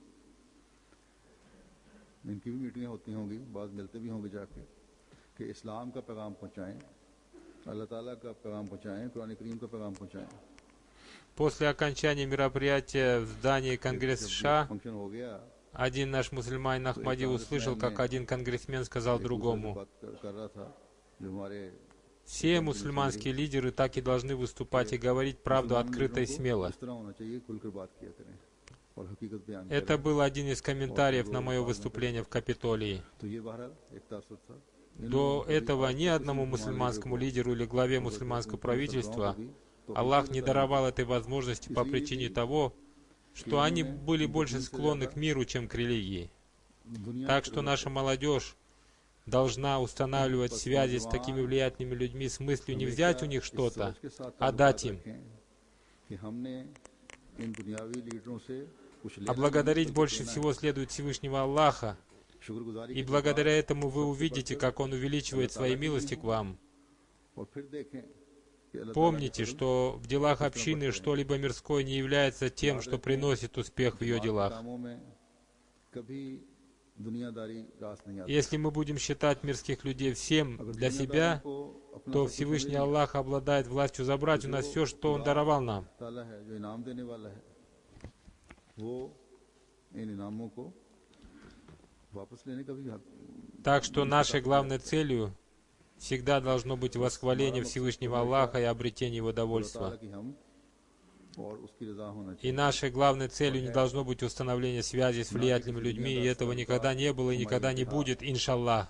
इनकी भी मीटिंगें होती होंगी, बाद मिलते भी होंगे जाके कि इस्लाम का पैगाम पहुंचाएं, अल्लाह ताला का पैगाम पहुंचाएं, कुरान करीम का पैगाम पहुंचाएं। После окончания мероприятия в здании फिर Конгресса जब ये США, फंक्शन हो गया один наш мусульманин तो एक Ахмади услышал, कांग्रेसमैन как ने один конгрессмен сказал एक दूसरे से другому: बात कर रहा था जो हमारे «Все कंटिन्यूशन мусульманские лидеры так и должны выступать и говорить правду मुसलमान открыто लीडरों и को смело». इस तरह होना चाहिए, खुलकर बात किया करें और हकीकत बयान Это करें। был один из комментариев на мое выступление в Капитолии. तो ये बहरहाल एक तासुर था। इन До लोगों को कभी этого आज ни तक किसी одному मुसलमान लीडर мусульманскому को лидеру или главе और мусульманского उनके सरबराहों правительства को भी तो Аллах не даровал этой возможности по इसलिए причине भी того, что они इन्होंने были इनको больше दीन से склонны ज्यादा к миру, чем к религии. दुनिया Так की что तरफ наша молодежь должна устанавливать связи с такими влиятельными людьми с мыслью не взять у них что-то, के साथ а дать им. रखें कि हमने इन दुनियावी लीडरों से कुछ А लेना благодарить नहीं, больше बल्कि всего следует Всевышнего Аллаха, शुक्रगुजारी и के благодаря बाद этому вы увидите, как Он увеличивает свои милости к вам, और फिर देखें कि अल्लाह ताला के Помните, फजल что в делах किस तरह общины बढ़ते हैं। что-либо мирское не является тем, याद что रखें приносит успех в ее जमात के делах. कामों में कभी दुनियादारी रास नहीं आती। Если мы будем считать мирских людей всем अगर для दुनियादारों себя, को अपना то सब कुछ समझ Всевышний लिया Аллах обладает властью तो забрать у जो нас все, что Он खुदा даровал нам. ताला है, जो इनाम देने वाला है, वो इन इनामों को वापस लेने का भी हक Так что нашей главной целью всегда должно быть восхваление Всевышнего Аллаха и обретение Его खुदा ताला довольства. की हम और उसकी रजा होना И चाहिए। нашей главной целью не должно быть установление связи с влиятельными людьми, и этого никогда не было и никогда не будет, иншаллах.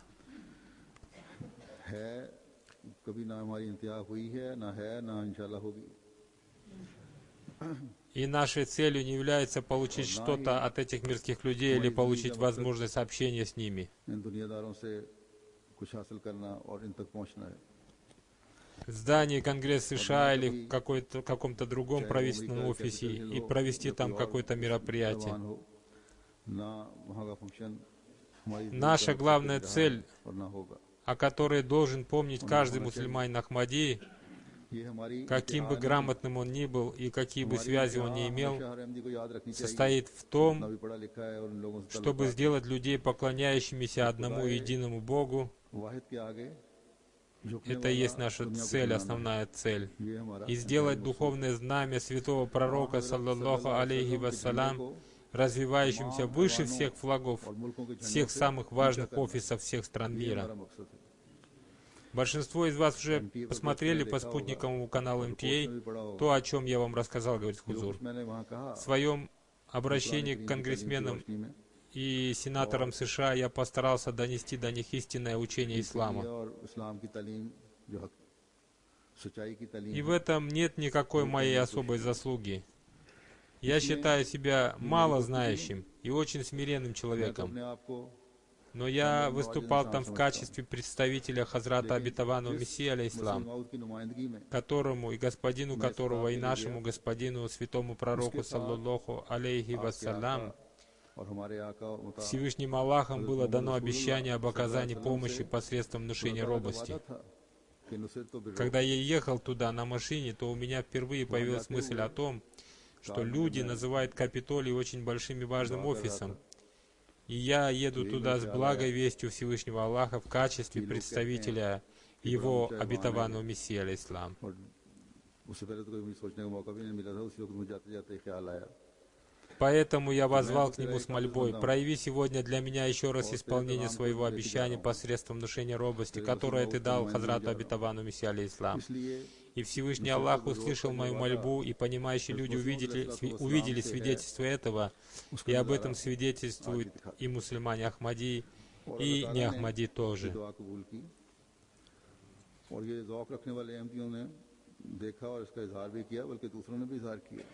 है कभी ना हमारी इंतहा हुई है, ना है, ना इंशाल्लाह होगी। И нашей целью не является получить что-то от этих мирских людей или получить возможность общения с ними. इन दुनियादारों से कुछ हासिल करना और इन तक पहुंचना है। В здании Конгресса США или в каком-то другом правительственном офисе и провести там какое-то мероприятие. हो ना वहाँ का फंक्शन हमारी Наша главная цель, और ना होगा। о которой должен помнить каждый мусульманин Ахмади, ये हमारी каким бы грамотным он ни был и какие бы связи он ни имел, हर अहमदी को याद रखनी चाहिए। состоит в ना том, भी पढ़ा लिखा है और इन लोगों से чтобы сделать людей поклоняющимися одному единому Богу. वाहिद के आगे झुकने Это и वाला есть наша दुनिया को цель, बनाना है। основная цель. ये हमारा И сделать духовное знамя святого пророка, саллаллаху алейхи вассалям, развивающимся выше всех флагов, और मुल्कों के झंडों всех से самых ऊंचा важных करना। офисов всех стран ये мира. हमारा मकसद है। Большинство из вас уже посмотрели по спутниковому каналу МТА то, о чем я вам рассказал, говорит जो Хузур. कुछ मैंने वहाँ कहा, В своем कुरान обращении करीम к की तालीम की конгрессменам रोशनी में и сенаторам США я постарался донести до них истинное учение इसलिए ислама. और इस्लाम की तालीम जो हक सच्चाई की तालीम И है, в этом нет никакой моей особой заслуги. Я считаю себя мало знающим и очень смиренным मैं तो человеком. अपने आप को Но я выступал там в качестве представителя Хазрата Обетованного Мессии, алейхиссалам, मसीह की नुमाइंदगी में которому и господину которого, и нашему господину, святому пророку, саллаллаху алейхи вассалям, और हमारे आका और मुता Всевышним Аллахом было дано обещание об оказании помощи посредством внушения робости. था कि नुसरत तो बिरो Когда я ехал туда на машине, то у меня впервые появилась мысль о том, что люди называют Капитолий очень большим и важным офисом. И я еду туда с благой вестью Всевышнего Аллаха в качестве представителя Его обетованного Мессии, алейхиссалам. और उससे पहले तो कोई सोचने का मौका भी नहीं मिला था। उसी वक्त मुझे जाते जाते ख्याल आया Поэтому я возвал к нему с мольбой: прояви сегодня для меня еще раз исполнение своего обещания посредством внушения робости, которое ты дал Хазрату Обетованному Мессии, алейхиссалам. इसलिए И Всевышний Аллах услышал мою мольбу, и понимающие люди увидели свидетельство этого, и об этом свидетельствуют и мусульмане Ахмади, и не Ахмади тоже. दुआ कबूल की और ये ज़ौक़ रखने वाले अहमदियों ने देखा और इसका इजहार भी किया, बल्कि दूसरों ने भी इजहार किया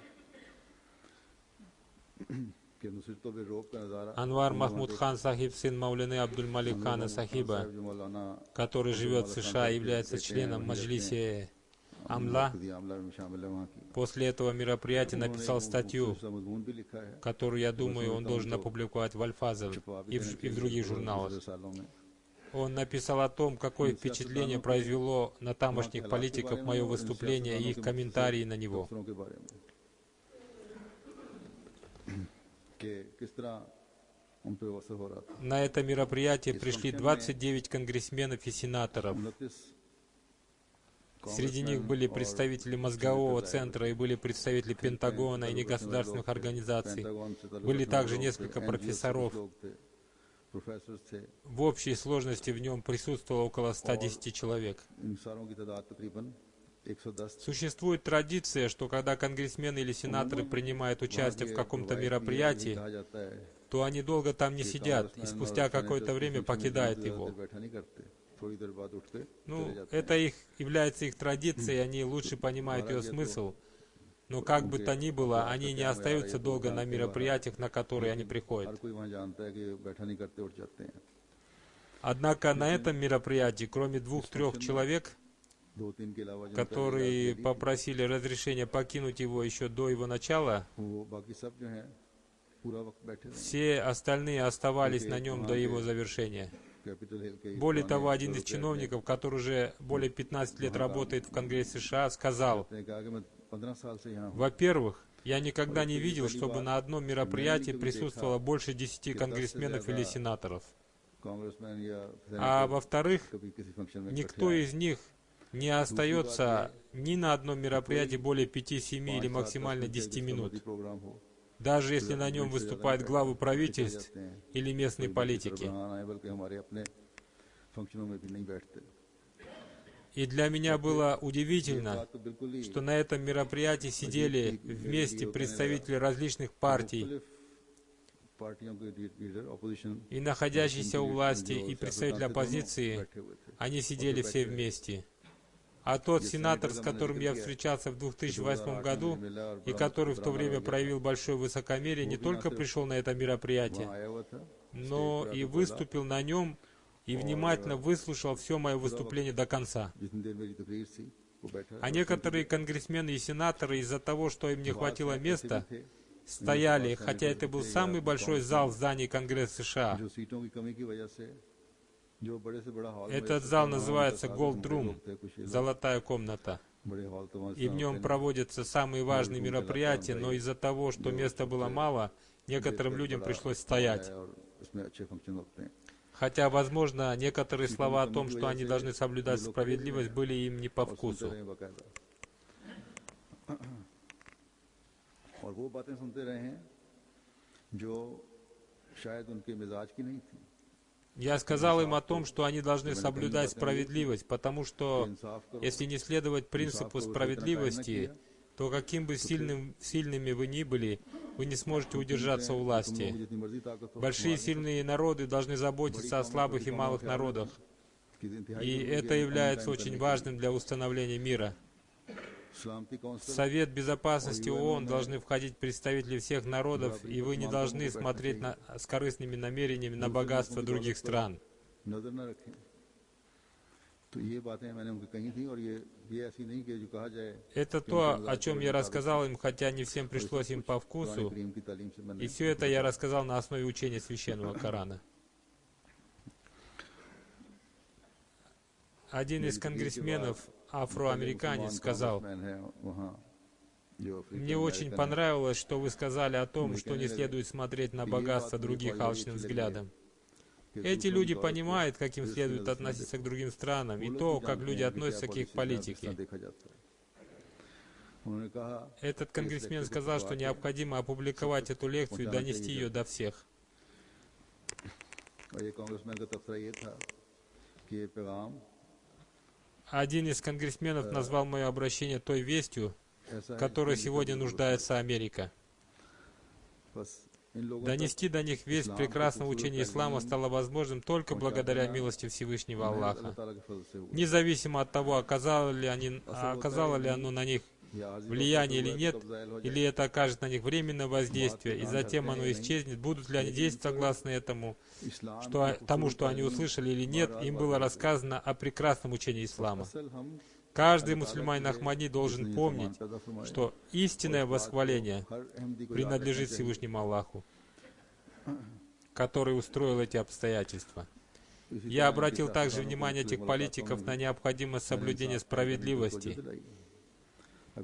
कि नुसरत तो बिरोब का नज़ारा Анвар Махмуд хан Сахиб, сын Мауляны Абдуль-Малик хана Сахиба, जो मौलाना который живет в США и является членом Маджлиси Амла, आमला में शामिल है वहाँ की после этого мероприятия написал статью, उसका मजमून भी लिखा है которую, я думаю, он должен опубликовать в Аль-Фазл и в других журналах. सालों में Он написал о том, какое впечатление произвело на тамошних политиков мое выступление и их комментарии на него. दूसरों के बारे में कि किस तरह उन पे असर हो रहा था। На это мероприятие пришли 29 конгрессменов и сенаторов. 29 Среди них были представители мозгового центра и были представители Пентагона и негосударственных организаций. Были также несколько профессоров. प्रोफेसर थे В общей сложности в нем присутствовало около 110 человек. इन सारों की तादाद तकरीबन 110 Существует традиция, что когда конгрессмены или сенаторы принимают участие в каком-то мероприятии, कहा जाता है то они долго там не сидят и спустя какое-то время покидают его. बैठा नहीं करते, थोड़ी देर बाद उठ के Ну, это является их традицией, они лучше понимают ее смысл. Но как бы то ни было, они не остаются долго на мероприятиях, на которые они हर приходят. कोई वहाँ जानता है कि बैठा नहीं करते, उठ जाते हैं। Однако на этом мероприятии, кроме 2-3 человек, 2-3 के अलावा जिनका которые попросили разрешения покинуть его еще до его начала, वो बाकी सब जो हैं पूरा वक्त बैठे रहे। все остальные оставались на нем до его завершения. कैपिटल हिल के Более पुराने того, один из बुजुर्ग थे, чиновников, который уже более 15 лет работает в Конгрессе США, сказал: उसने कहा कि मैं 15 साल से यहाँ हूँ во-первых, я никогда не видел, чтобы на одном мероприятии присутствовало больше 10 конгрессменов или сенаторов. कांग्रेसमैन या А सेनेटर во-вторых, कभी किसी फंक्शन में इकट्ठे никто आए из них не остается ни на одном мероприятии более 5, 7 или 5-7 максимально मिनट 10 का минут, प्रोग्राम हो даже если на нем выступают главы правительств जाते हैं или местные политики. सरबराहान आए बल्कि हमारे अपने फंक्शनों में भी नहीं बैठते И для меня было ये удивительно, बात तो बिल्कुल ही что на этом мероприятии сидели вместе представители различных партий, मुख्तलिफ पार्टियों के लीडर अपोजिशन и находящиеся у власти, и представители оппозиции, बैठे हुए थे они сидели все вместе. А тот сенатор, с которым я встречался в 2008 году, и который в то время проявил большое высокомерие, не только пришел на это мероприятие, आया हुआ था но и выступил на нем, и внимательно выслушал все мое выступление до конца. जितनी देर मेरी तकरीर थी वो बैठा А некоторые конгрессмены и сенаторы из-за того, что им не хватило места, थे стояли, хотя это был самый большой зал в здании Конгресса США. जो सीटों की कमी की वजह से जो बड़े से बड़ा हॉल Этот зал называется Gold Room, золотая комната. बड़े हॉल तो И в нем проводятся самые важные мероприятия, но из-за того, что места было мало, некоторым людям пришлось стоять. और उसमें अच्छे फंक्शन होते हैं Хотя, возможно, некоторые слова о том, что они должны соблюдать справедливость, были им не по вкусу. बाकायदा और वो बातें सुनते रहे हैं जो शायद उनके मिजाज की नहीं थी Я сказал им о том, что они должны соблюдать справедливость, потому что इंसाफ करो если не следовать принципу справедливости, то каким бы сильными вы ни были, вы не сможете удержаться у तुम власти. लोग जितनी मर्जी ताकत हो Большие сильные народы должны заботиться о слабых и малых народах, कि इंतहाई и это является очень важным для установления мира. सलामती В काउंसिल Совет Безопасности ООН должны входить представители всех народов, и вы не должны смотреть с корыстными намерениями на богатство других стран. नजर न रखें तो ये बातें मैंने उनको कही थी और ये ऐसी नहीं कि जो कहा जाए Это то, о чем я рассказал им, хотя не всем пришлось им по कुरान вкусу, करीम की तालीम से मैंने и все это я рассказал на основе учения Священного Корана. Один из конгрессменов, афроамериканец, сказал: मैन है वहाँ जो «Мне очень понравилось, что вы сказали о том, что не следует смотреть на богатство других алчным взглядом. Эти люди понимают, как им следует относиться к другим странам, и то, как люди относятся к их политике». उन्होंने कहा Этот конгрессмен сказал, что необходимо опубликовать эту лекцию и донести ее до всех. और ये कांग्रेसमैन का तबसरा ये था कि ये पैगाम Один из конгрессменов назвал мое обращение той вестью, ऐसा है которой сегодня нуждается Америка. बस इन लोगों तक Донести до них весть прекрасного учения ислама стало возможным только благодаря милости Всевышнего अल्लाह Аллаха. ताला के फजल से हुआ Независимо от того, оказало ли оно на них या आजिज़ влияние или वक्त нет, कब ज़ायल हो जाए или это окажет на них временное воздействие, и затем оно исчезнет, будут ли они действовать согласно этому, इस्लाम тому, что они услышали или нет, им было рассказано о прекрасном учении ислама. असल हम Каждый мусульманин Ахмади должен помнить, पैदा फरमाए что истинное восхваление हर अहमदी को принадлежит Всевышнему Аллаху, который устроил эти обстоятельства. Я обратил также внимание этих политиков на необходимость соблюдения справедливости.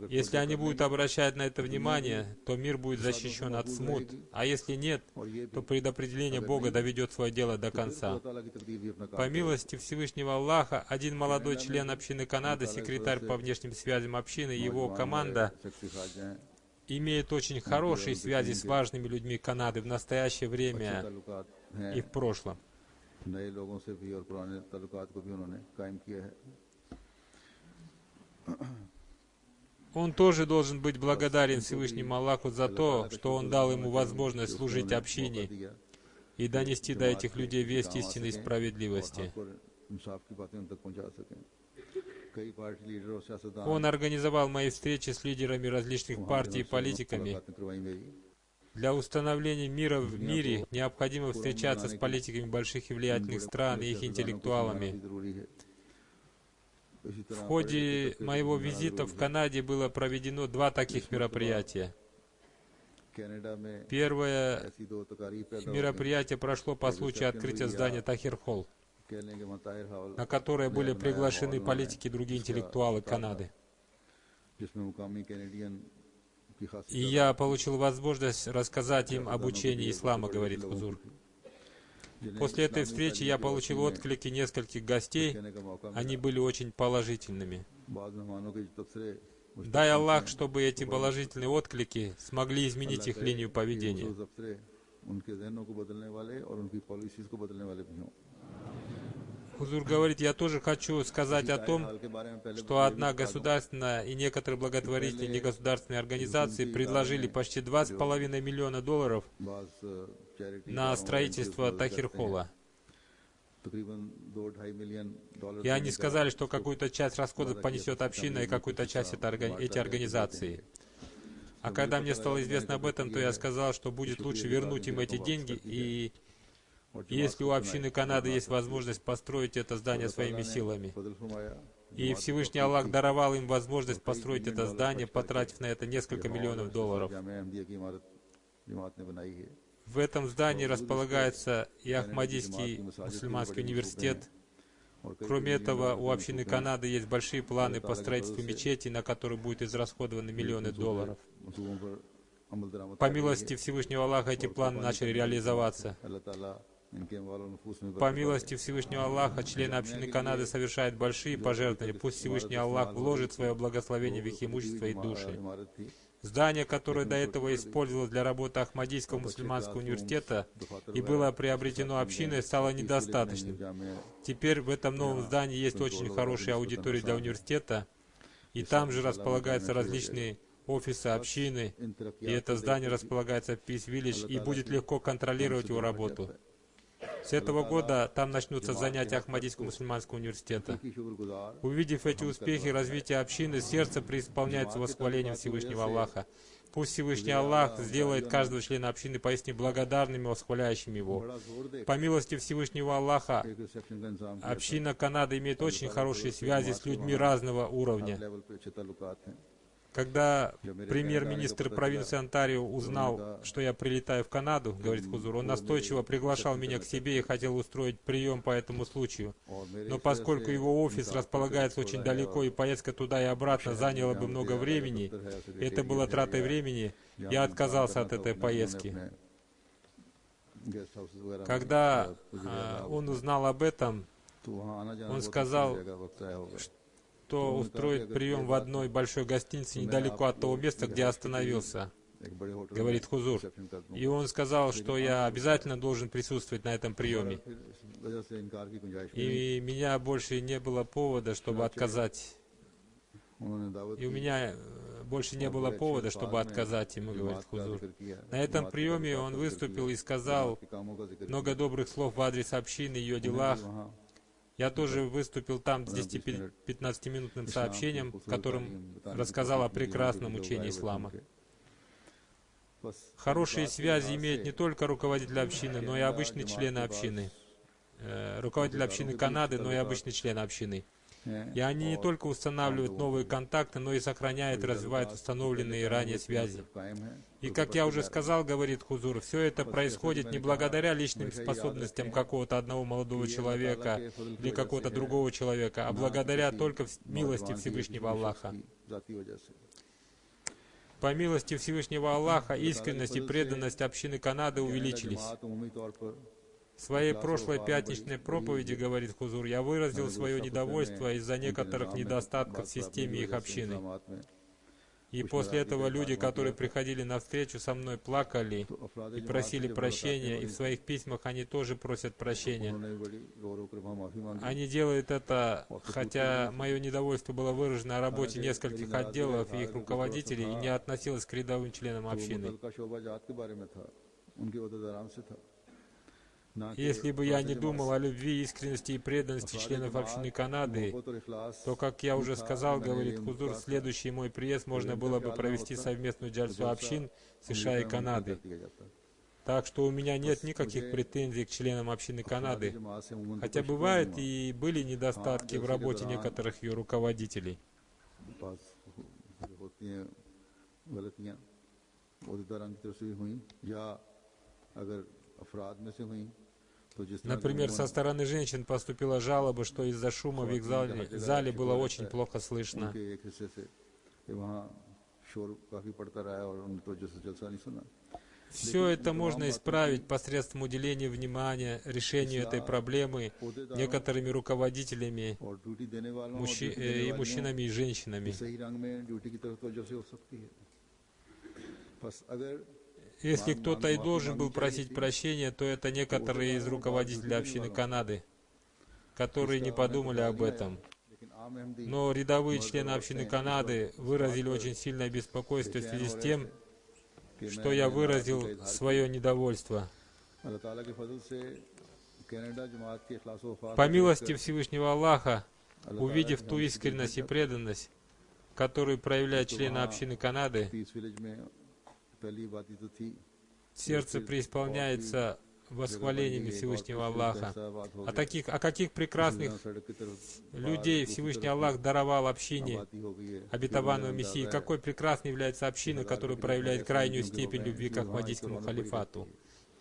Если они будут обращать на это внимание, то мир будет защищен от смут, а если нет, то предопределение Бога доведет свое дело до конца. По милости Всевышнего Аллаха, один молодой член общины Канады, секретарь по внешним связям общины, и его команда имеют очень хорошие связи с важными людьми Канады в настоящее время и в прошлом. नए लोगों से भी और पुराने ताल्लुकात को भी उन्होंने कायम किया है Он тоже должен быть благодарен Всевышнему Аллаху за то, что Он дал ему возможность служить общине и донести до этих людей весть истины и справедливости. इंसाफ की बातें उन तक पहुंचा सकें कई पार्टी लीडर और सियासतदान Он организовал мои встречи с лидерами различных партий и политиками. मुलाकातें करवाई मेरी Для установления мира в мире необходимо встречаться с политиками больших и влиятельных стран и их интеллектуалами. जरूरी है इसी В तरह ходе моего визита в Канаде было проведено 2 таких мероприятия. कनाडा में Первое ऐसी दो तकारीब पैदा हो गई мероприятие прошло по случаю открытия здания Тахир-Холл. на которое были приглашены политики и другие интеллектуалы Канады. И я получил возможность рассказать им об учении ислама, говорит Хузур. После этой встречи я получил отклики нескольких гостей, они были очень положительными. Дай Аллах, чтобы эти положительные отклики смогли изменить их линию поведения. Хузур говорит, я тоже хочу сказать о том, что одна государственная и некоторые благотворительные и негосударственные организации предложили почти $2,5 миллиона на строительство Тахир-холла. И они сказали, что какую-то часть расходов понесет община и какую-то часть эти организации. А когда мне стало известно об этом, то я сказал, что будет лучше вернуть им эти деньги, и если у общины Канады есть возможность построить это здание своими силами. И Всевышний Аллах даровал им возможность построить это здание, потратив на это несколько миллионов долларов. В этом здании располагается и Ахмадийский мусульманский университет. Кроме этого, у общины Канады есть большие планы по строительству мечети, на которые будут израсходованы миллионы долларов. По милости Всевышнего Аллаха эти планы начали реализоваться. По милости Всевышнего Аллаха, члены общины Канады совершают большие пожертвования. Пусть Всевышний Аллах вложит свое благословение в их имущество и души. Здание, которое до этого использовалось для работы Ахмадийского мусульманского университета и было приобретено общиной, стало недостаточным. Теперь в этом новом здании есть очень хорошие аудитории для университета, и там же располагаются различные офисы общины, и это здание располагается в Peace Village, и будет легко контролировать его работу. С этого года там начнутся занятия Ахмадийского мусульманского университета. Увидев эти успехи развития общины, сердце преисполняется восхвалением Всевышнего Аллаха. Пусть Всевышний Аллах сделает каждого члена общины поистине благодарными, восхваляющими его. По милости Всевышнего Аллаха, община Канады имеет очень хорошие связи с людьми разного уровня. Когда премьер-министр провинции Онтарио узнал, что я прилетаю в Канаду, говорит Хузур, он настойчиво приглашал меня к себе и хотел устроить прием по этому случаю. Но поскольку его офис располагается очень далеко, и поездка туда и обратно заняла бы много времени, это было тратой времени, я отказался от этой поездки. Когда он узнал об этом, он сказал, что устроит прием в одной большой гостинице недалеко от того места, где остановился, говорит Хузур. И он сказал, что я обязательно должен присутствовать на этом приеме. И меня больше не было повода, чтобы отказать. И у меня больше не было повода, чтобы отказать ему, говорит Хузур. На этом приеме он выступил и сказал много добрых слов в адрес общины и ее делах. Я тоже выступил там с 10-15-минутным сообщением, в котором рассказал о прекрасном учении ислама. Хорошие связи имеют не только руководитель общины, но и обычные члены общины. Руководитель общины Канады, но и обычные члены общины. И они не только устанавливают новые контакты, но и сохраняют и развивают установленные ранее связи. И, как я уже сказал, говорит Хузур, все это происходит не благодаря личным способностям какого-то одного молодого человека или какого-то другого человека, а благодаря только милости Всевышнего Аллаха. По милости Всевышнего Аллаха, искренность и преданность общины Канады увеличились. В своей прошлой пятничной проповеди, говорит Хузур, я выразил свое недовольство из-за некоторых недостатков в системе их общины. И после этого люди, которые приходили на встречу со мной, плакали и просили прощения, и в своих письмах они тоже просят прощения. Они делают это, хотя мое недовольство было выражено о работе нескольких отделов и их руководителей и не относилось к рядовым членам общины. Если бы я не думал о любви, искренности и преданности членов общины Канады, то, как я уже сказал, говорит Хузур, в следующий мой приезд можно было бы провести совместную джальсу общин США и Канады. Так что у меня нет никаких претензий к членам общины Канады, хотя бывают и были недостатки в работе некоторых ее руководителей. तो जिस तरह के Например, со अमूमन стороны женщин поступила жалоба, что из-за шума в их зале было очень плохо слышно. उनके एक हिस्से से कि वहाँ शोर काफ़ी पड़ता रहा है और उन्होंने तो जैसे जलसा नहीं सुना। Все это можно исправить посредством уделения внимания решению этой проблемы некоторыми руководителями और ड्यूटी देने वालों और ड्यूटी देने и वालियों мужчинами и женщинами. सही रंग में ड्यूटी की तरफ तवज्जो से हो सकती है। बस अगर Если кто-то и должен был просить прощения, то это некоторые из руководителей общины Канады, которые не подумали об этом. लेकिन आम अहमदी Но рядовые члены общины Канады выразили очень сильное беспокойство в связи с тем, что я выразил свое недовольство. अल्लाह ताला के फजल से कनाडा जमात के इखलास व वफा По मилости Всевышнего Аллаха, увидев ту искренность и преданность, которую проявляют члены общины Канады, पीस विलेज में पहली बात तो थी сердце преисполняется восхвалениями Всевышнего Аллаха. О каких прекрасных सड़क की तरफ людей Всевышний Аллах даровал общине बाती हो गई है обетованного Мессии. Какой прекрасной является община, которая проявляет крайнюю степень любви к Ахмадийскому халифату.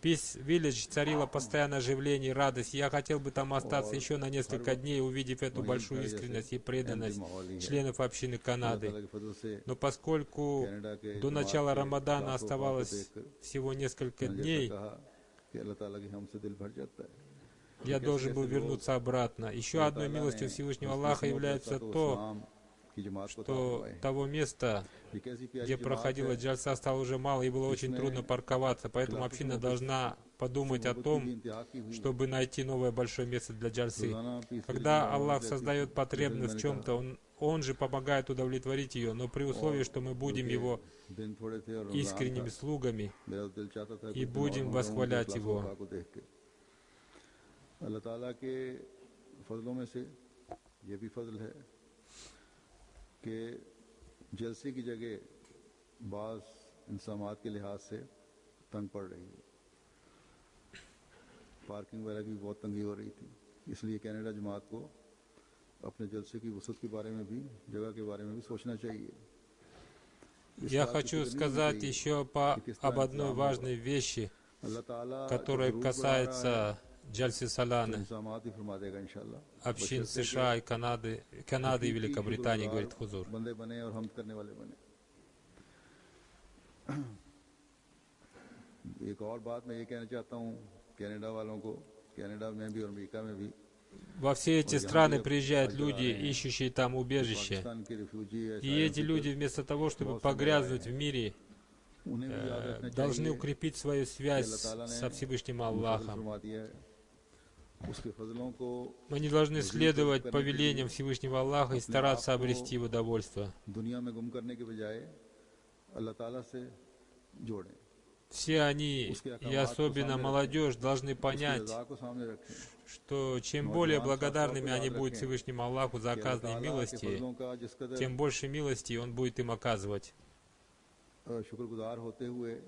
Peace Village царило постоянное оживление и радость. Я хотел бы там остаться еще на несколько дней, увидев эту большую искренность и преданность членов общины Канады. अल्लाह के फजल से Но поскольку कनाडा के до начала Рамадана оставалось всего несколько дней, कहा कि अल्लाह ताला की हमसे दिल भर जाता है। я должен был вернуться обратно. Еще одной милостью Всевышнего Аллаха является то, इस्लाम की जमात को что того места, ये कैसी प्यारी где проходила джальса, стало уже мало и было очень трудно парковаться. Поэтому община должна подумать о том, इंतहा की हुई чтобы найти новое большое место для джальсы. रोजाना पीस Когда Аллах создает потребность в чем-то, Он же помогает удовлетворить ее, но при условии, что мы будем Его दिन थोड़े थे और искренними слугами मेरा दिल चाहता था и कि будем восхвалять Его. को देख के अल्लाह ताला के फजलों में से ये भी फजल है कि जलसे की जगह बाज इंसामात के लिहाज से तंग पड़ रही है। पार्किंग वगैरह की बहुत तंगी हो रही थी, इसलिए कनाडा जमात को अपने जलसे की वसत के बारे में भी जगह के बारे में भी सोचना चाहिए। Я хочу сказать еще об одной важной вещи, अल्लाह ताला которая касается Джальси Саланы, इंसामात ही फरमा देगा इंशाल्लाह। общин США и Канады и Великобритании, говорит Хузур. बंदे बने और हम करने वाले बने। एक और बात मैं ये कहना चाहता हूँ कनाडा वालों को, कनाडा में भी और अमेरिका में भी Во все эти страны приезжают люди, ищущие там убежище. पाकिस्तान के रिफ्यूजी И эти люди вместо того, чтобы погрязнуть в мире, उन्हें भी याद रखना должны चाहिए укрепить свою связь со Всевышним Аллахом. फरमा दिया है उसके फजलों को Они должны следовать повелениям Всевышнего Аллаха и стараться обрести его довольство. दुनिया में गुम करने के बजाय अल्लाह ताला से जोड़ें, Все они, и особенно молодежь, должны понять, रज़ा को सामने रखें। что чем более благодарными они будут Всевышнему Аллаху за оказанные милости, फजलों का जिस कदर тем больше милости Он будет им оказывать. शुक्रगुजार होते हुए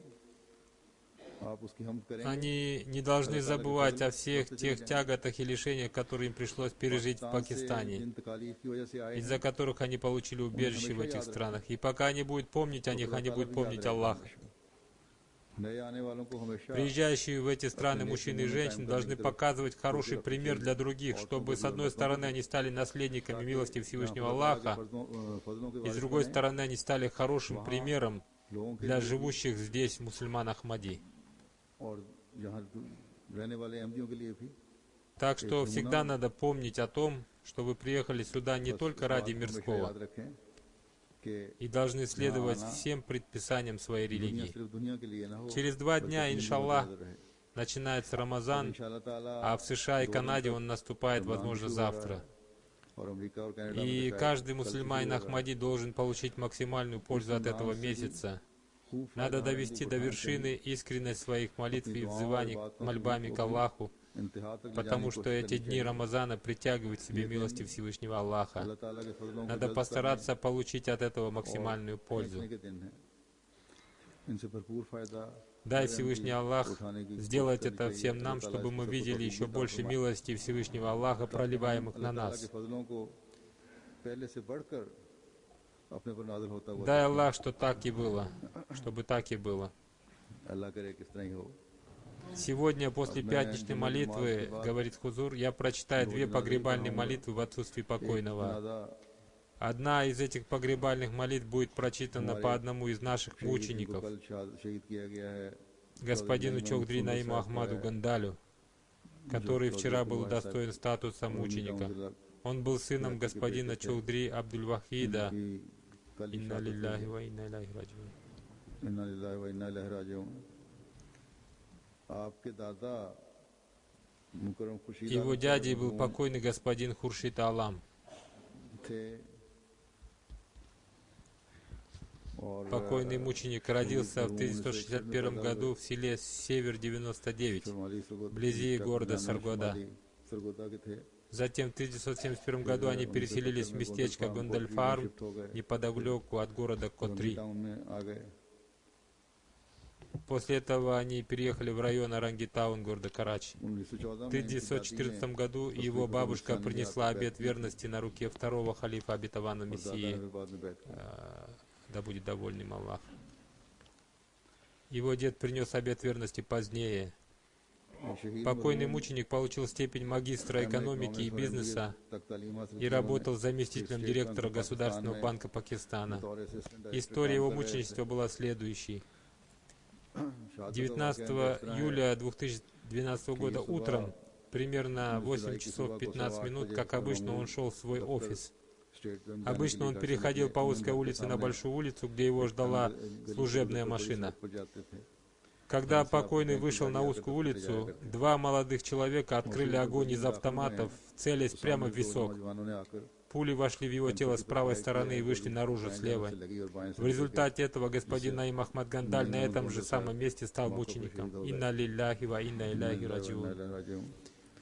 आप उसकी हम करेंगे। Они не должны забывать о всех тех тяготах и лишениях, которые им пришлось пережить в Пакистане, जिन तकालीफ की वजह से आए из-за которых они получили убежище в этих странах. И пока они будут помнить о них, они будут помнить Аллаха. नए आने वालों को हमेशा Приезжающие в эти страны мужчины и женщины должны показывать хороший пример для других, чтобы с одной стороны они стали наследниками милости Всевышнего Аллаха, फजलों के и с другой стороны они стали хорошим примером для живущих здесь мусульман Ахмади. और यहाँ रहने वाले अहमदियों के लिए भी Так что всегда надо помнить о том, что вы приехали сюда не только ради мирского, याद रखें कि и должны следовать всем предписаниям своей दुनिया религии. सिर्फ दुनिया के लिए ना हो, Через 2 дня, иншаллах, रहे। начинается Рамазан, इंशाअल्लाह ताला а в США и Канаде он наступает, возможно, завтра. और अमेरिका और कनाडा И में каждый мусульманин Ахмади должен получить максимальную пользу от этого месяца. खूब Надо довести до вершины искренность своих молитв и взываний мольбами к Аллаху, इंतहा तक ले потому जाने की что कोशिश эти करनी дни चाहिए। Рамазана притягивают к себе милости Всевышнего Аллаха. अल्लाह ताला के फजलों को Надо जल्द постараться получить от этого максимальную करने пользу. के दिन है। इनसे भरपूर फायदा Дай Всевышний Аллах сделать это всем нам, чтобы мы видели еще больше милости Всевышнего Аллаха, проливаемых на के нас. फजलों को पहले से बढ़कर अपने पर नाज़िल होता हुआ Дай Аллах, что так и было, чтобы так и было. अल्लाह करे किस तरह ही हो। Сегодня после пятничной молитвы, говорит Хузур, я прочитаю 2 погребальные молитвы в отсутствии покойного. Одна из этих погребальных молитв будет прочитана по одному из наших мучеников, господину Чоудри Наиму Ахмаду Гандалю, который вчера был удостоен статуса мученика. Он был сыном господина Чоудри Абдуль-Вахида. Инна лилляхи ва инна илайхи раджиун. Его дядей был покойный господин Хуршид Алам. Покойный мученик родился в 1161 году в селе Север-99, вблизи города Саргода. Затем в 1971 году они переселились в местечко Гондальфарм, неподалеку от города Котри. После этого они переехали в район Орангитаун города Карачи. В 1914 году его бабушка принесла обет верности на руке второго халифа обетованного Мессии, да будет доволен им Аллах. Его дед принес обет верности позднее. Покойный мученик получил степень магистра экономики и бизнеса и работал заместителем директора Государственного банка Пакистана. История его мученичества была следующей. 19 июля 2012 года утром, примерно 8 часов 15 минут, как обычно, он шел в свой офис. Обычно он переходил по узкой улице на большую улицу, где его ждала служебная машина. Когда покойный вышел на узкую улицу, 2 молодых человека открыли огонь из автоматов, целясь прямо в висок. Пули вошли в его тело с правой стороны и вышли наружу с левой. В результате этого господин Наим Ахмад Гандаль на этом же самом месте стал мучеником. Инна лилляхи ва инна илайхи раджиун.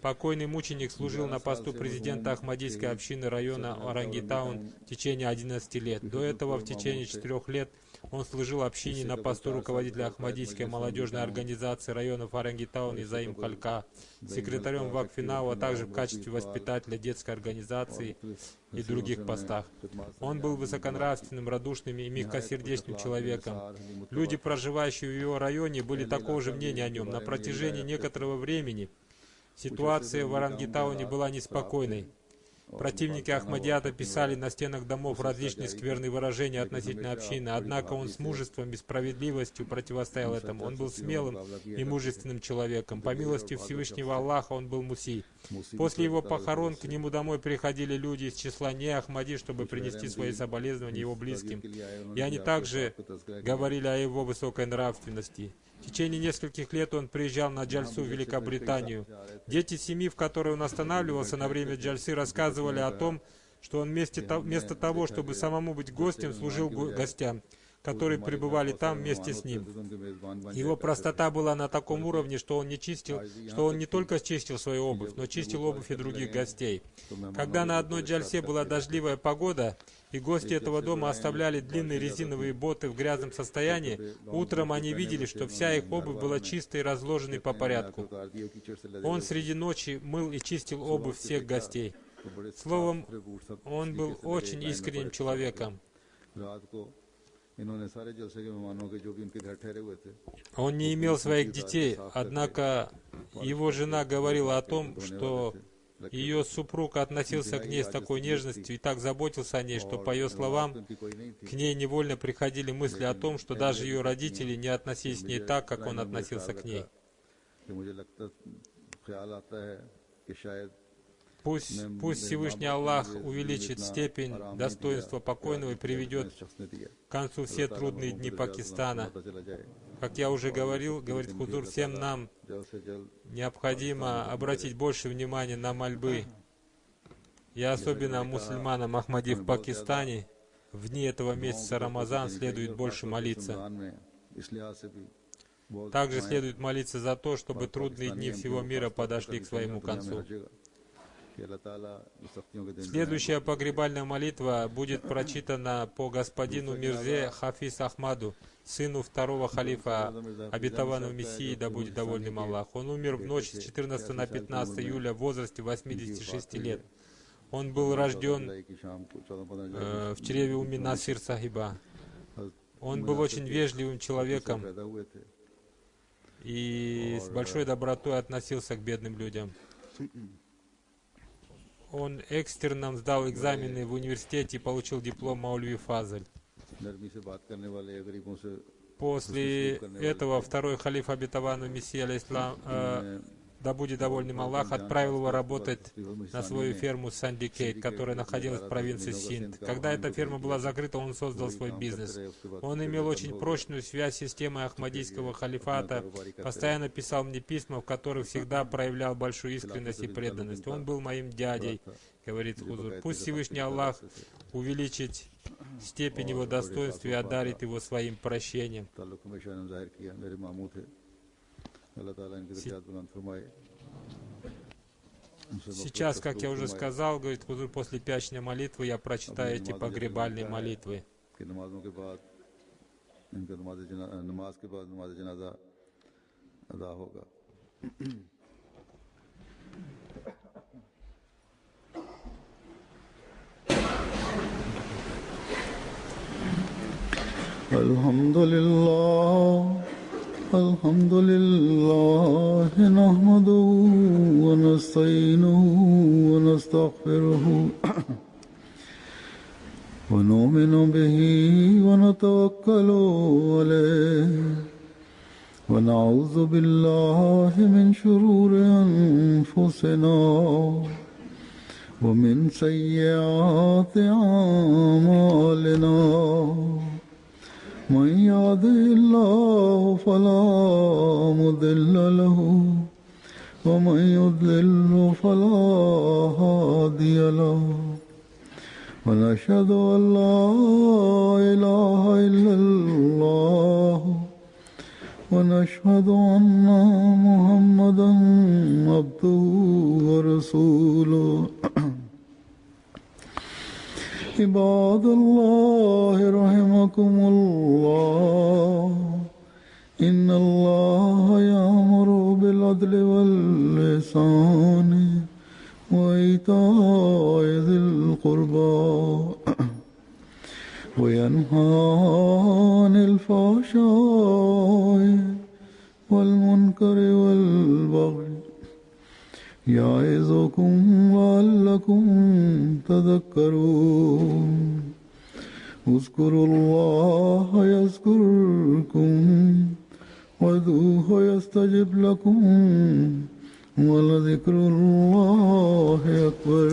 Покойный мученик служил на посту президента Ахмадийской общины района Орангитаун в течение 11 лет. До этого в течение 4 лет он служил общине на посту руководителя Ахмадийской молодежной организации районов Орангитаун и Заим Халька, секретарем Вакфинау, а также в качестве воспитателя детской организации и других постах. Он был высоконравственным, радушным и мягкосердечным человеком. Люди, проживающие в его районе, были такого же мнения о нем. На протяжении некоторого времени ситуация в Орангитауне была неспокойной. Противники Ахмадията писали на стенах домов различные скверные выражения относительно общины, однако он с мужеством и справедливостью противостоял этому. Он был смелым и мужественным человеком. По милости Всевышнего Аллаха он был муси. После его похорон к нему домой приходили люди из числа не Ахмади, чтобы принести свои соболезнования его близким. И они также говорили о его высокой нравственности. В течение нескольких лет он приезжал на джальсу в Великобританию. Дети семьи, в которой он останавливался на время джальсы, рассказывали о том, что он вместо того, чтобы самому быть гостем, служил гостям, которые пребывали там вместе с ним. Его простота была на таком уровне, что он не только чистил свою обувь, но чистил обувь и других гостей. Когда на одной джальсе была дождливая погода, и гости этого дома оставляли длинные резиновые боты в грязном состоянии, утром они видели, что вся их обувь была чистой и разложенной по порядку. Он среди ночи мыл и чистил обувь всех гостей. Словом, он был очень искренним человеком. Он не имел своих детей, однако его жена говорила о том, что ее супруг относился к ней с такой нежностью и так заботился о ней, что, по ее словам, к ней невольно приходили мысли о том, что даже ее родители не относились к ней так, как он относился к ней. Пусть Всевышний Аллах увеличит степень достоинства покойного и приведет к концу все трудные дни Пакистана. Как я уже говорил, говорит Хузур, всем нам необходимо обратить больше внимания на мольбы. И особенно мусульманам Ахмади в Пакистане в дни этого месяца Рамазан следует больше молиться. Также следует молиться за то, чтобы трудные дни всего мира подошли к своему концу. Следующая погребальная молитва будет прочитана по господину Мирзе Хафиз Ахмаду, сыну второго халифа обетованного Мессии, да будет доволен им Аллах. Он умер в ночь с 14 на 15 июля в возрасте 86 лет. Он был рожден в чреве Умми Насир Сахиба. Он был очень вежливым человеком и с большой добротой относился к бедным людям. Он экстерном сдал экзамены в университете и получил диплом Маулви Фазль. После этого второй халиф обетованного Мессии, алейхиссалам, да будет доволен им Аллах, отправил его работать на свою ферму Сандикейт, которая находилась в провинции Синд. Когда эта ферма была закрыта, он создал свой бизнес. Он имел очень прочную связь с системой Ахмадийского халифата, постоянно писал мне письма, в которых всегда проявлял большую искренность и преданность. Он был моим дядей, говорит Хузур. Пусть Всевышний Аллах увеличит степень его достоинства и одарит его своим прощением. Сейчас, как я уже сказал, говорит Хузур, после пятничной молитвы я прочитаю эти погребальные молитвы. الحمد لله نحمده ونستعينه ونستغفره ونؤمن به ونتوكل عليه ونعوذ بالله من شرور أنفسنا ومن سيئات أعمالنا من يهده الله فلا مضل له ومن يضلل فلا هادي له ونشهد أن لا إله إلا الله ونشهد أن محمدا عبده ورسوله عباد الله رحمكم الله إن الله يأمر بالعدل والإحسان وإيتاء ذي القربى وينهى عن الفحشاء والمنكر والبغي يعظكم لعلكم تذكرون اذكروا الله يذكركم وادعوه يستجب لكم ولذكر الله أكبر